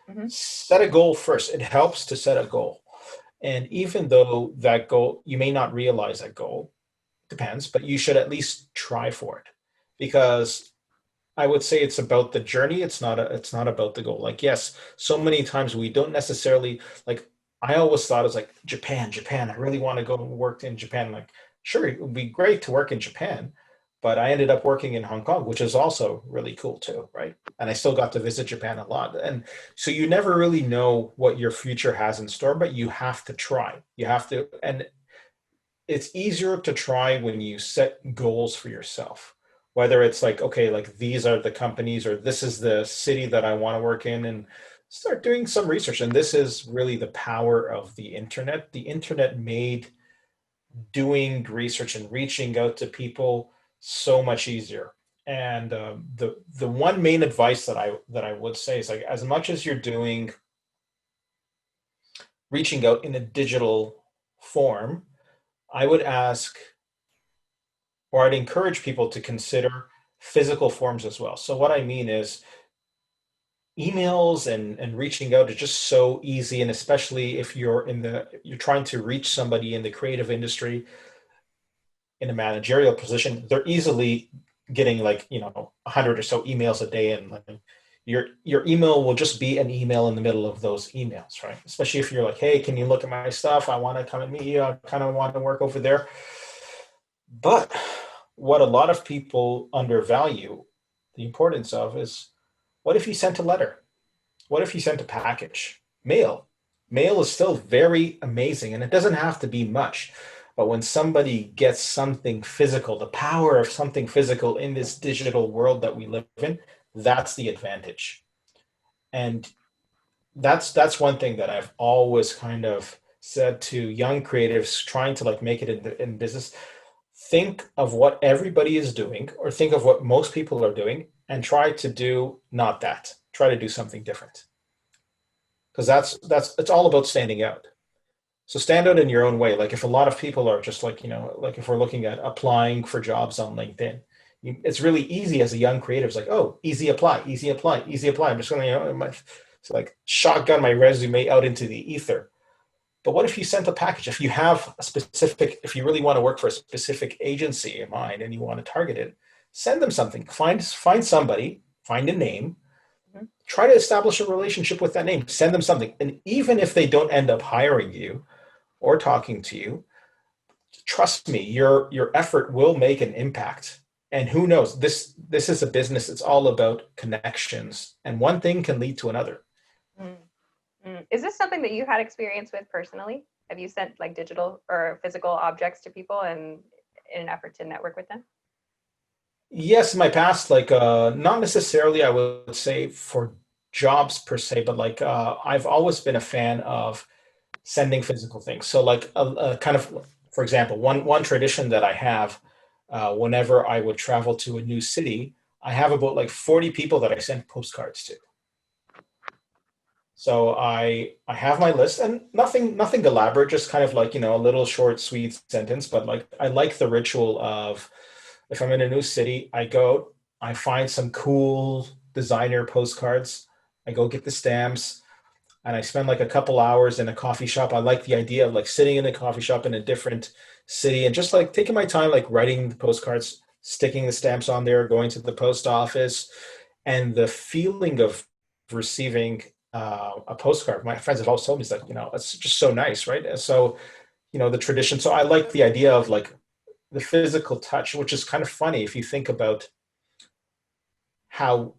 Mm-hmm. Set a goal first. It helps to set a goal. And even though that goal, you may not realize that goal, depends, but you should at least try for it. Because I would say it's about the journey. It's not about the goal. Like, yes, so many times we don't necessarily like, I always thought it was like Japan. I really want to go and work in Japan. Like, sure, it would be great to work in Japan, but I ended up working in Hong Kong, which is also really cool too, right? And I still got to visit Japan a lot. And so you never really know what your future has in store, but you have to try. You have to, and it's easier to try when you set goals for yourself, whether it's like, okay, like these are the companies or this is the city that I want to work in, and start doing some research. And this is really the power of the internet. The internet made doing research and reaching out to people so much easier. And the one main advice that I would say is like, as much as you're doing reaching out in a digital form, I would ask, or I'd encourage people to consider physical forms as well. So what I mean is emails and reaching out is just so easy. And especially if you're trying to reach somebody in the creative industry in a managerial position, they're easily getting like, 100 or so emails a day. And like your email will just be an email in the middle of those emails, right? Especially if you're like, hey, can you look at my stuff? I want to come and meet you. I kind of want to work over there. But what a lot of people undervalue the importance of is, what if you sent a letter? What if you sent a package? Mail. Mail is still very amazing, and it doesn't have to be much. But when somebody gets something physical, the power of something physical in this digital world that we live in, that's the advantage. And that's one thing that I've always kind of said to young creatives trying to like make it in business. Think of what everybody is doing, or think of what most people are doing, and try to do not that. Try to do something different. Because that's it's all about standing out. So stand out in your own way. Like if a lot of people are just like, like if we're looking at applying for jobs on LinkedIn, it's really easy as a young creative. It's like, oh, easy apply, easy apply, easy apply. I'm just going to, it's like shotgun my resume out into the ether. But what if you sent a package? If you have a specific, if you really want to work for a specific agency in mind and you want to target it, send them something. Find somebody, find a name, try to establish a relationship with that name. Send them something, and even if they don't end up hiring you or talking to you, trust me, your effort will make an impact. And who knows? This is a business. It's all about connections, and one thing can lead to another. Is this something that you had experience with personally? Have you sent like digital or physical objects to people and in an effort to network with them? Yes, in my past, like not necessarily, I would say for jobs per se, but like I've always been a fan of sending physical things. So like a kind of, for example, one tradition that I have whenever I would travel to a new city, I have about like 40 people that I send postcards to. So I have my list, and nothing elaborate, just kind of like, a little short, sweet sentence. But like I like the ritual of, if I'm in a new city, I go, I find some cool designer postcards. I go get the stamps. and I spend like a couple hours in a coffee shop. I like the idea of like sitting in a coffee shop in a different city and just like taking my time, like writing the postcards, sticking the stamps on there, going to the post office, and the feeling of receiving a postcard. My friends have always told me, it's like, it's just so nice, right? And so, the tradition. So I like the idea of like the physical touch, which is kind of funny if you think about how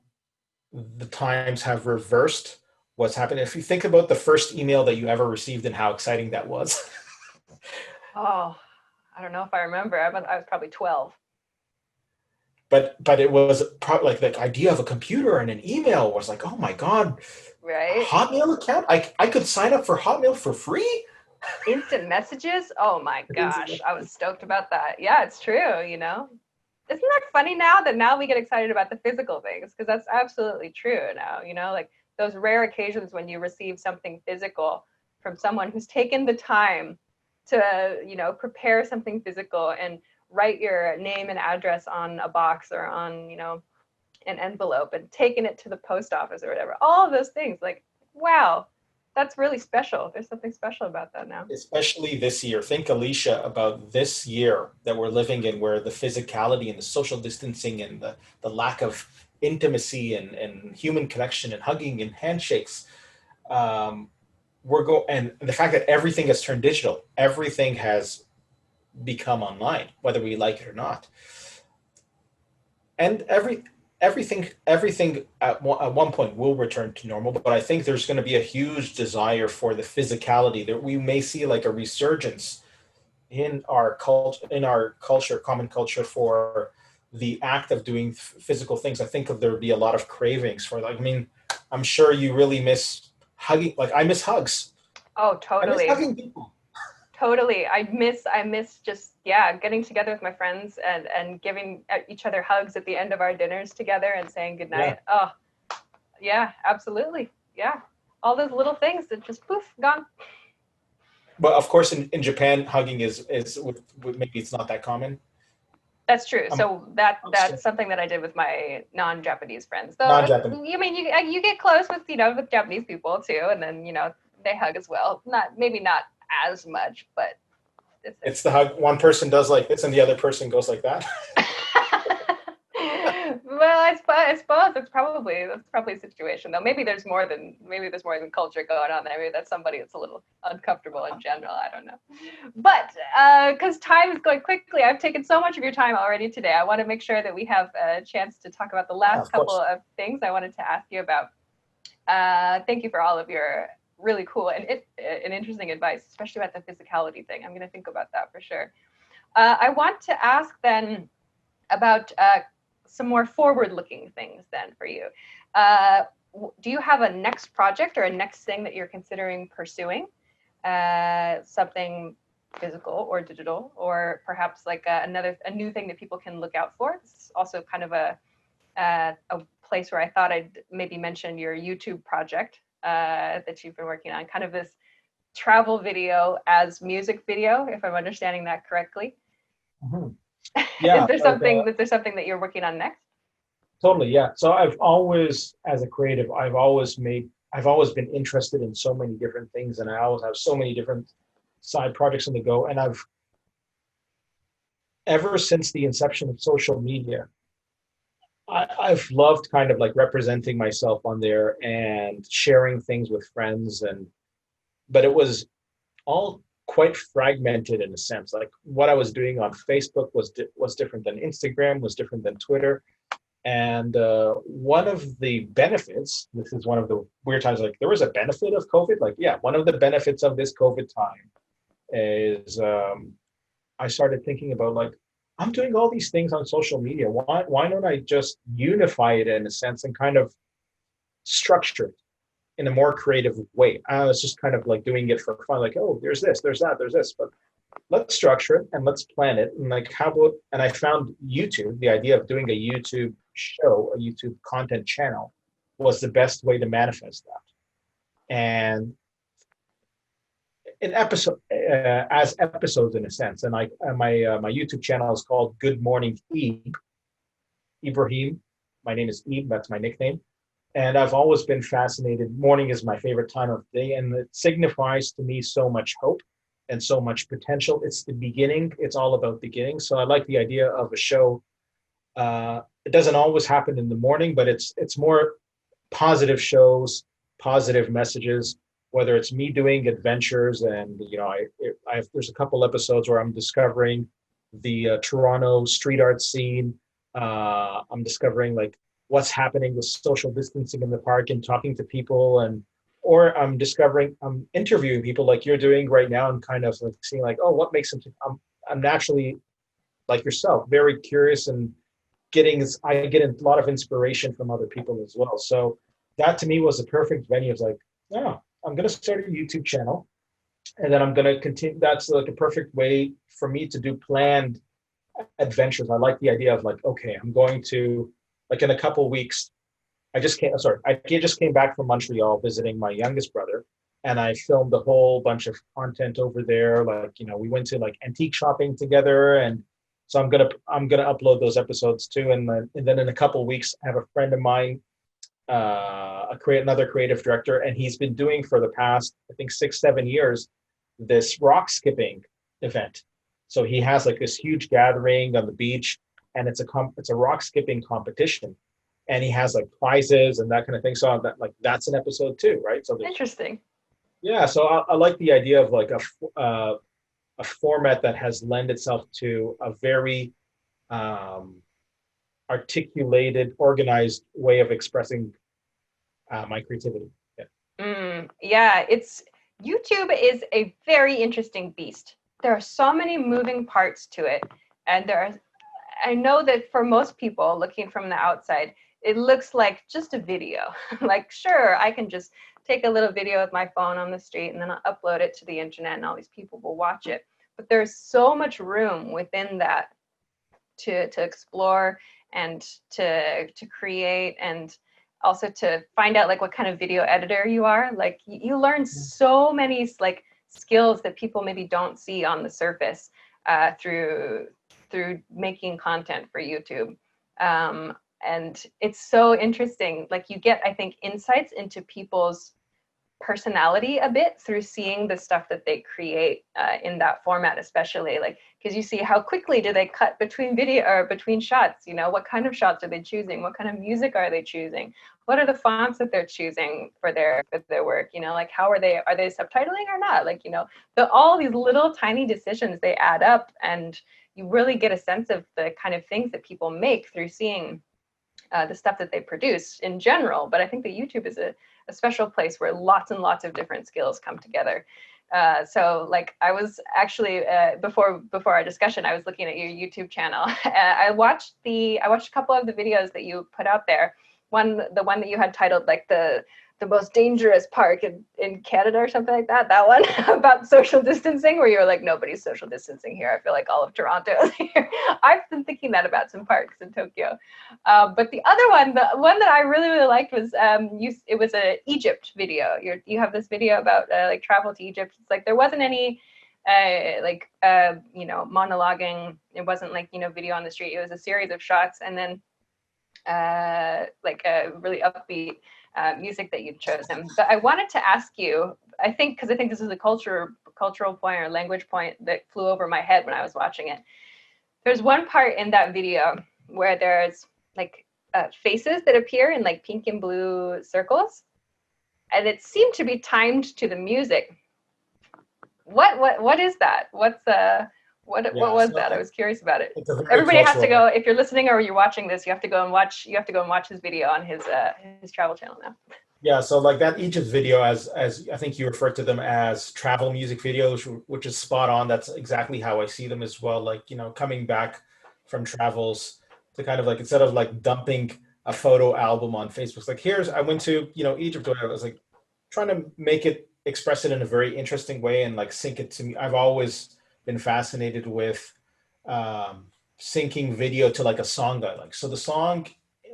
the times have reversed what's happened. If you think about the first email that you ever received and how exciting that was. Oh, I don't know if I remember. I was probably 12. But it was probably like the idea of a computer and an email was like, oh my God, Right? Hotmail account? I could sign up for Hotmail for free? Instant messages? Oh my gosh. I was stoked about that. Yeah, it's true, Isn't that funny now we get excited about the physical things? Because that's absolutely true now, like those rare occasions when you receive something physical from someone who's taken the time to, prepare something physical and write your name and address on a box or on, an envelope and taken it to the post office or whatever. All of those things, like, wow, that's really special. There's something special about that now. Especially this year. Think, Alicia, about this year that we're living in, where the physicality and the social distancing and the lack of intimacy and human connection and hugging and handshakes. And the fact that everything has turned digital, everything has become online, whether we like it or not. And everything at one point will return to normal, but I think there's going to be a huge desire for the physicality that we may see like a resurgence in our culture, common culture, for the act of doing physical things. I think there would be a lot of cravings for, like, I mean, I'm sure you really miss hugging. Like, I miss hugs. Oh, I miss totally. hugging people. Totally. I miss just, yeah, getting together with my friends and giving each other hugs at the end of our dinners together and saying Yeah. goodnight. Oh, yeah, absolutely. Yeah. All those little things that just poof, gone. But of course, in Japan, hugging is maybe it's not that common. That's true. I'm, So that I'm that's something that I did with my non-Japanese friends. Though, non-Japanese. I mean, you get close with, with Japanese people too, and then, they hug as well. Maybe not as much, but It's the hug. One person does like this, and the other person goes like that. Well, I suppose that's probably a situation though. Maybe there's more than culture going on there. Maybe that's somebody that's a little uncomfortable in general. I don't know. But because time is going quickly, I've taken so much of your time already today. I want to make sure that we have a chance to talk about the Yeah, last of couple course. of things I wanted to ask you about. Thank you for all of your really cool and interesting advice, especially about the physicality thing. I'm going to think about that for sure. I want to ask then about some more forward-looking things then for you. Do you have a next project or a next thing that you're considering pursuing? Something physical or digital, or perhaps like a new thing that people can look out for? It's also kind of a place where I thought I'd maybe mention your YouTube project that you've been working on, kind of this travel video as music video, if I'm understanding that correctly. Mhm. Is Yeah, there like, something that you're working on next? totally. Yeah. So I've always, as a creative, I've always been interested in so many different things, and I always have so many different side projects on the go. And ever since the inception of social media, I've loved kind of like representing myself on there and sharing things with friends, but it was all quite fragmented in a sense. Like, what I was doing on Facebook was different than Instagram, was different than Twitter. And one of the benefits, this is one of the weird times, like there was a benefit of COVID. Like, yeah, one of the benefits of this COVID time is I started thinking about, like, I'm doing all these things on social media. Why don't I just unify it in a sense and kind of structure it in a more creative way? I was just kind of like doing it for fun, like, oh, there's this, there's that, there's this, but let's structure it and let's plan it. And like, how about, and I found YouTube, the idea of doing a YouTube show, a YouTube content channel, was the best way to manifest that. And an episode, as episodes in a sense. And my YouTube channel is called Good Morning Ibrahim. My name is Ib, that's my nickname. And I've always been fascinated. Morning is my favorite time of day, and it signifies to me so much hope and so much potential. It's the beginning. It's all about beginning. So I like the idea of a show. It doesn't always happen in the morning, but it's more positive shows, positive messages. Whether it's me doing adventures, and there's a couple episodes where I'm discovering the Toronto street art scene. I'm discovering like what's happening with social distancing in the park and talking to people, and or I'm interviewing people like you're doing right now, and kind of like seeing like, oh, what makes them I'm naturally like yourself very curious, and I get a lot of inspiration from other people as well. So that to me was a perfect venue. It's like, oh, I'm gonna start a YouTube channel, and then I'm gonna continue. That's like a perfect way for me to do planned adventures. I like the idea of like, okay, I'm going to like in a couple of weeks. I just came back from Montreal visiting my youngest brother, and I filmed a whole bunch of content over there. Like, we went to like antique shopping together, and so I'm gonna upload those episodes too. And then in a couple of weeks, I have a friend of mine, another creative director, and he's been doing for the past, I think, 6 7 years, this rock skipping event. So he has like this huge gathering on the beach, and it's a rock skipping competition, and he has like prizes and that kind of thing. So that's an episode too, right? So Interesting. yeah, so I like the idea of like a format that has lent itself to a very um, articulated, organized way of expressing my creativity. Yeah. Yeah, it's YouTube is a very interesting beast. There are so many moving parts to it, and I know that for most people looking from the outside, it looks like just a video. Like, sure, I can just take a little video with my phone on the street and then I'll upload it to the internet and all these people will watch it. But there's so much room within that to explore and to create, and also to find out like what kind of video editor you are. Like you learn so many like skills that people maybe don't see on the surface through making content for YouTube. And it's so interesting. Like you get, I think, insights into people's personality a bit through seeing the stuff that they create in that format, especially like because you see how quickly do they cut between video or between shots. What kind of shots are they choosing, what kind of music are they choosing, what are the fonts that they're choosing for their work, like how are they subtitling or not, like all these little tiny decisions, they add up, and you really get a sense of the kind of things that people make through seeing the stuff that they produce in general. But I think that YouTube is a special place where lots and lots of different skills come together. So like I was actually before our discussion, I was looking at your YouTube channel. I watched a couple of the videos that you put out there. The one that you had titled like the most dangerous park in Canada or something like that. That one about social distancing, where you were like, nobody's social distancing here. I feel like all of Toronto is here. I've been thinking that about some parks in Tokyo. But the other one, the one that I really, really liked was it was a Egypt video. You have this video about like travel to Egypt. It's like there wasn't any monologuing. It wasn't like, video on the street. It was a series of shots, and then like a really upbeat music that you've chosen. But I wanted to ask you, because I think this is a cultural point or language point that flew over my head when I was watching it. There's one part in that video where there's like faces that appear in like pink and blue circles, and it seemed to be timed to the music. What is that? What was that? I was curious about it. Everybody has to go, if you're listening or you're watching this, you have to go and watch his video on his travel channel now. Yeah, so like that Egypt video, as I think you referred to them as travel music videos, which is spot on. That's exactly how I see them as well. Like, coming back from travels to kind of like, instead of like dumping a photo album on Facebook, it's like, I went to, Egypt, or whatever. I was like trying to express it in a very interesting way and like sync it to me. I've always been fascinated with syncing video to like a song that I like. So the song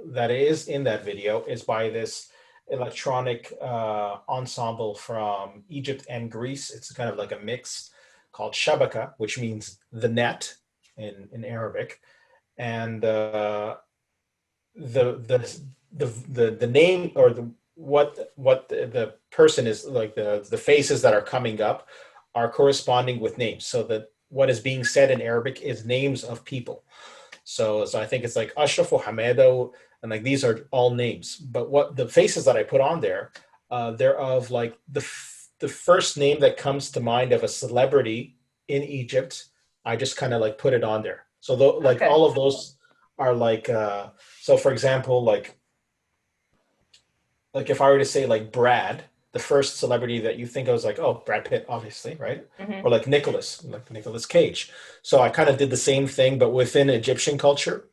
that is in that video is by this electronic ensemble from Egypt and Greece. It's kind of like a mix called Shabaka, which means the net in Arabic. And the the name or the person is like the faces that are coming up are corresponding with names. So that what is being said in Arabic is names of people. So I think it's like Ashraf or Hamedo, and like these are all names. But what the faces that I put on there, they're of like the first name that comes to mind of a celebrity in Egypt. I just kind of like put it on there. So like Okay. all of those are like so for example, like if I were to say like Brad, the first celebrity that you think of was like, oh, Brad Pitt, obviously, right? Hmm. Or like Nicholas Cage. So I kind of did the same thing, but within Egyptian culture.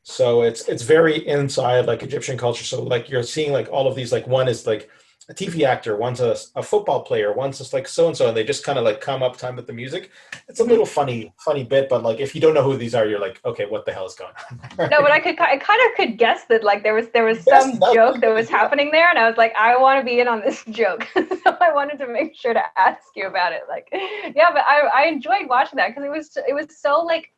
So it's very inside like Egyptian culture. So like you're seeing like all of these, like one is like a TV actor, one's a football player, one's just like so and so, and they just kind of like come up time with the music. It's a Hmm. little funny bit, but like if you don't know who these are, you're like, okay, what the hell is going on? No, but Right? I kind of could guess that like there was Yes, some that's joke pretty that good. was Yeah. happening there, and I was like, I want to be in on this joke, so I wanted to make sure to ask you about it. Like, yeah, but I enjoyed watching that because it was so like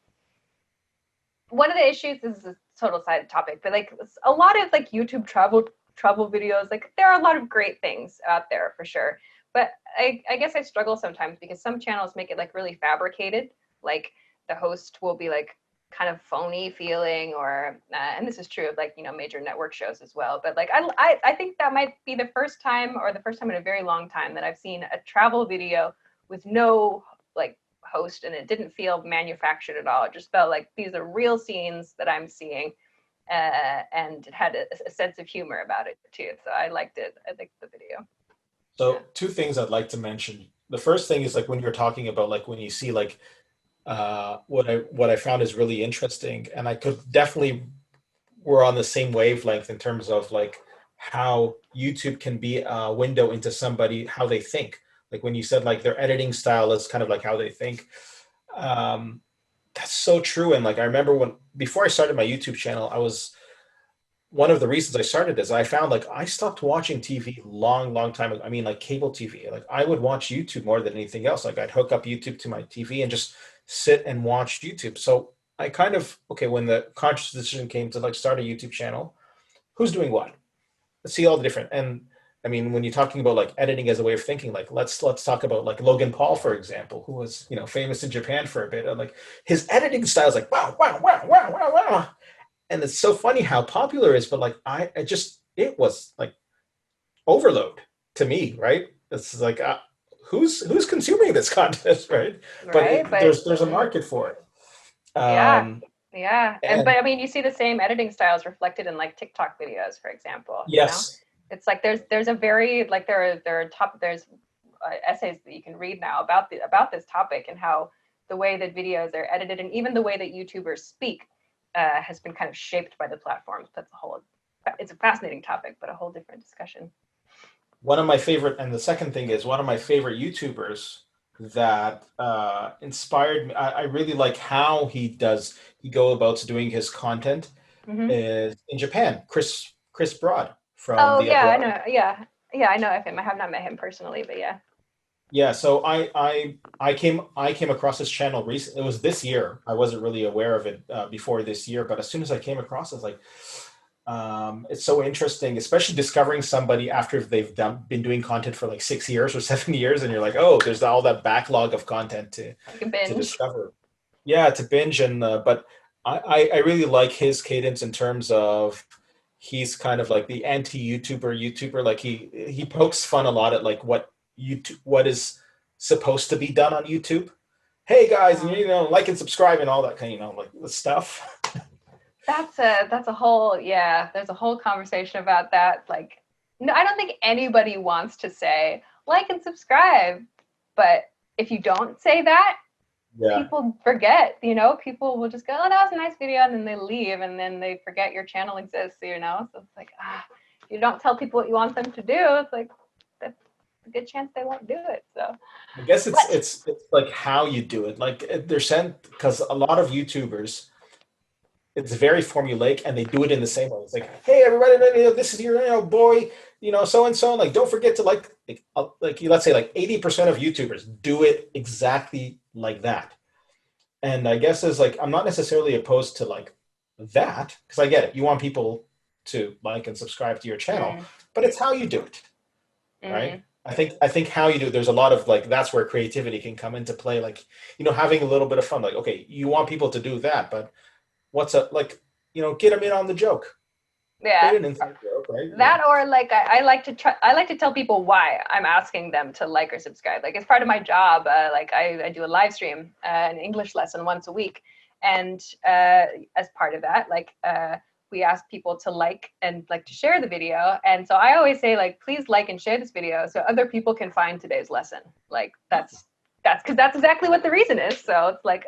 one of the issues is a total side topic, but like a lot of like YouTube travel videos, like there are a lot of great things out there for sure. But I guess I struggle sometimes because some channels make it like really fabricated. Like the host will be like kind of phony feeling, or and this is true of like major network shows as well. But like I think that might be the first time, or the first time in a very long time, that I've seen a travel video with no like host, and it didn't feel manufactured at all. It just felt like these are real scenes that I'm seeing, and it had a sense of humor about it too. So I liked it. I liked the video. Yeah. So two things I'd like to mention. The first thing is like when you're talking about like when you see like what I found is really interesting, and I could definitely we're on the same wavelength in terms of like how YouTube can be a window into somebody how they think. Like when you said like their editing style is kind of like how they think. Um, that's so true. And like I remember when before I started my YouTube channel, I was one of the reasons I started is I found like I stopped watching TV long time ago. I mean, like cable TV. Like I would watch YouTube more than anything else. Like I'd hook up YouTube to my TV and just sit and watch YouTube. So I kind of okay when the conscious decision came to like start a YouTube channel. Who's doing what? Let's see all the different. And I mean, when you're talking about like editing as a way of thinking, like let's talk about like Logan Paul, for example, who was famous in Japan for a bit. And like his editing style is like wow, and it's so funny how popular it is, but like I just it was like overload to me, right? It's like who's consuming this content, right? But Right. there's a market for it. Yeah. Yeah. But And I mean, you see the same editing styles reflected in like TikTok videos, for example. yes, It's like there's a very like there's essays that you can read now about this topic, and how the way that videos are edited, and even the way that YouTubers speak, has been kind of shaped by the platforms. It's a fascinating topic, but a whole different discussion. one of my favorite, and the second thing is one of my favorite YouTubers that inspired me. I really like how he go about doing his content Hmm. is in Japan. Chris Broad from Oh the yeah, I Abroad. know. Yeah, yeah, I know of him. I have not met him personally, but yeah. Yeah, so I came across this channel recently. It was this year. I wasn't really aware of it before this year, but as soon as I came across it, I was like, it's so interesting, especially discovering somebody after they've been doing content for like 6 years or 7 years, and you're like, oh, there's all that backlog of content You can to binge. discover. Yeah, to binge and but I really like his cadence in terms of he's kind of like the anti-YouTuber. Like he pokes fun a lot at like what is supposed to be done on YouTube. Hey guys, and Um, like and subscribe and all that kind of like the stuff. that's a whole, yeah, there's a whole conversation about that. Like, no, I don't think anybody wants to say like and subscribe, but if you don't say that, Yeah. people forget. People will just go, oh, that was a nice video, and then they leave, and then they forget your channel exists. So it's like, if you don't tell people what you want them to do, it's like that's a good chance they won't do it. So I guess it's but it's it's like how you do it. Like they're sent because a lot of YouTubers it's very formulaic and they do it in the same way. It's like, hey, everybody, this is your boy, so and so. Like, don't forget to like let's say like 80% of YouTubers do it exactly like that. And I guess is like I'm not necessarily opposed to like that because I get it. You want people to like and subscribe to your channel, Mm. but it's how you do it, Mm-hmm. right? I think how you do it, there's a lot of like, that's where creativity can come into play. Like, having a little bit of fun. Like, okay, you want people to do that, but what's up? Like, get them in on the joke. Create Yeah. an inside joke, right? That, or like I like to try. I like to tell people why I'm asking them to like or subscribe. Like, it's part of my job. Like I do a live stream, an English lesson once a week, and as part of that, we ask people to like and like to share the video. And so I always say, like, please like and share this video so other people can find today's lesson. Like, that's because that's exactly what the reason is. So it's like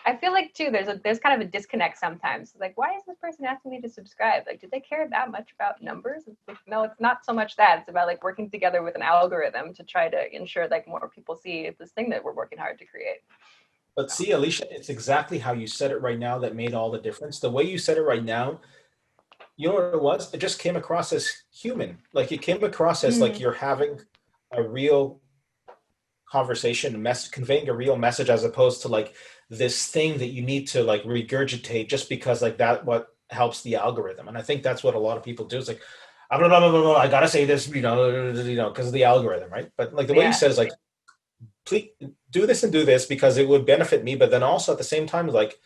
I feel like too, there's kind of a disconnect sometimes. Like, why is this person asking me to subscribe? Like, do they care that much about numbers? It's like, no, it's not so much that. It's about like working together with an algorithm to try to ensure like more people see this thing that we're working hard to create. But So. see, Alicia, it's exactly how you said it right now that made all the difference. The way you said it right now, you know what it was? It just came across as human. Like, it came across as like Mm. you're having a real conversation, conveying a real message, as opposed to like this thing that you need to like regurgitate just because like that what helps the algorithm. And I think that's what a lot of people do. It's like, blah, blah, blah, blah, blah, I gotta say this, because of the algorithm, right? But like the way you Yeah. said is like, please do this and do this because it would benefit me, but then also at the same time, like,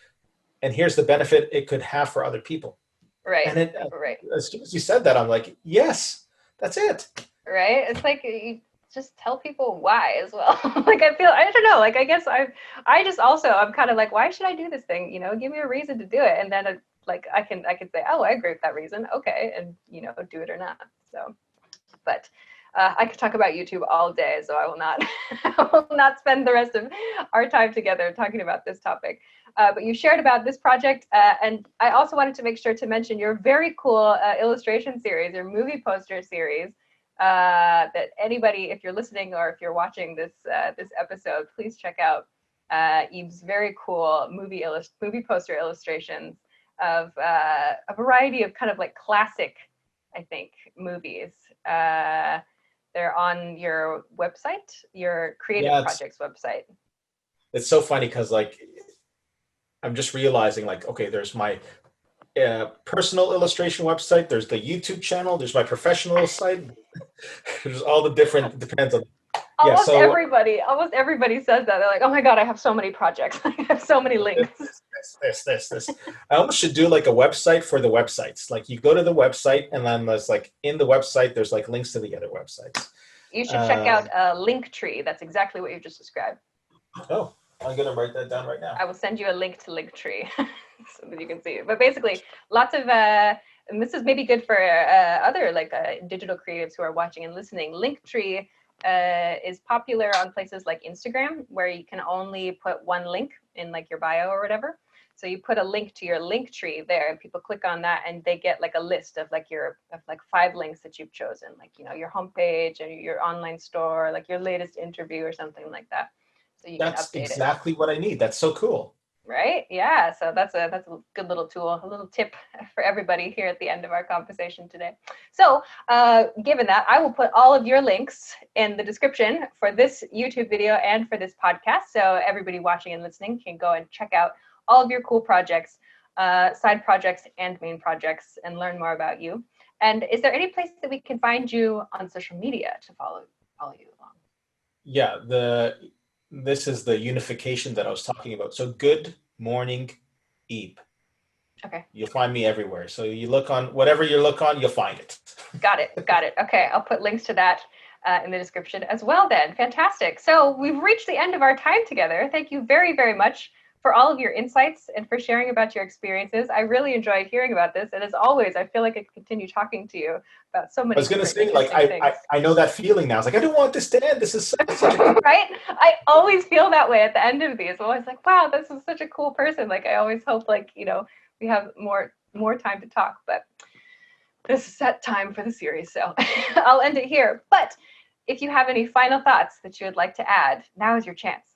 and here's the benefit it could have for other people. Right. And it, Right. as soon as you said that, I'm like, yes, that's it. Right. It's like you just tell people why as well. Like, I don't know, like I guess I just also I'm kind of like, why should I do this thing? Give me a reason to do it, and then like I can say, oh, I agree with that reason, okay, and do it or not. So, but I could talk about YouTube all day, so I will not I will not spend the rest of our time together talking about this topic. But you shared about this project, and I also wanted to make sure to mention your very cool illustration series, your movie poster series. That anybody, if you're listening or if you're watching this episode, please check out Eve's very cool movie poster illustrations of a variety of kind of like classic, I think, movies. They're on your website, your creative Yeah, projects website. it's so funny because like I'm just realizing like, okay, there's my personal illustration website, there's the YouTube channel, there's my professional site, there's all the different, depends on, yeah. So Almost everybody says that. They're like, oh my God, I have so many projects. I have so many links. this. I almost should do like a website for the websites. Like, you go to the website and then there's like in the website, there's like links to the other websites. You should check out Linktree. That's exactly what you just described. Oh, I'm going to write that down right now. I will send you a link to Linktree so that you can see it. But basically, lots of, and this is maybe good for other like digital creatives who are watching and listening. Linktree is popular on places like Instagram, where you can only put one link in like your bio or whatever. So you put a link to your Linktree there, and people click on that, and they get like a list of like 5 links that you've chosen, like your homepage and your online store, like your latest interview or something like that. So you can That's update it. exactly what I need. That's so cool. Right? Yeah. So that's a good little tool, a little tip for everybody here at the end of our conversation today. So given that, I will put all of your links in the description for this YouTube video and for this podcast. So everybody watching and listening can go and check out all of your cool projects, side projects and main projects, and learn more about you. And is there any place that we can find you on social media to follow you along? Yeah, this is the unification that I was talking about. So, good morning, Ebe. Okay. You'll find me everywhere. So you look on whatever you look on, you'll find it. Got it. Okay, I'll put links to that in the description as well then. Fantastic. So we've reached the end of our time together. Thank you very, very much for all of your insights and for sharing about your experiences. I really enjoyed hearing about this. And as always, I feel like I could continue talking to you about so many I was going to different say, like, interesting things. I know that feeling now. It's like, I don't want this to end. This is such a cool. Right? I always feel that way at the end of these. I'm always like, wow, this is such a cool person. Like, I always hope, like, we have more time to talk, but this is set time for the series, so I'll end it here. But if you have any final thoughts that you would like to add, now is your chance.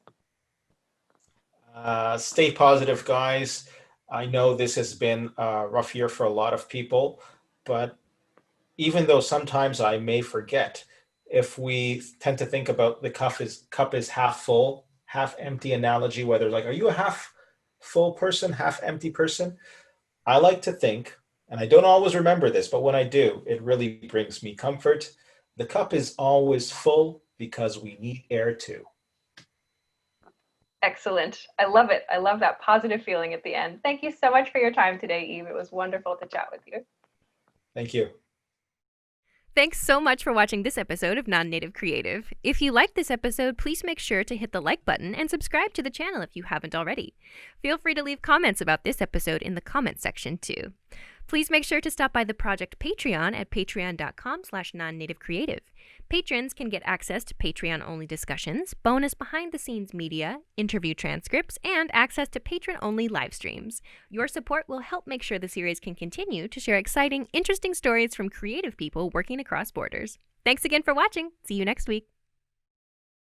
Stay positive, guys. I know this has been a rough year for a lot of people, but even though sometimes I may forget, if we tend to think about the cup is half full, half empty analogy, whether like, are you a half full person, half empty person? I like to think, And I don't always remember this, but when I do, it really brings me comfort. The cup is always full because we need air too. Excellent. I love it. I love that positive feeling at the end. Thank you so much for your time today, Eve. It was wonderful to chat with you. Thank you. Thanks so much for watching this episode of Non-Native Creative. If you liked this episode, please make sure to hit the like button and subscribe to the channel if you haven't already. Feel free to leave comments about this episode in the comment section too. Please make sure to stop by the project Patreon at patreon.com/nonnativeCreative. Patrons can get access to Patreon-only discussions, bonus behind-the-scenes media, interview transcripts, and access to patron-only live streams. Your support will help make sure the series can continue to share exciting, interesting stories from creative people working across borders. Thanks again for watching. See you next week.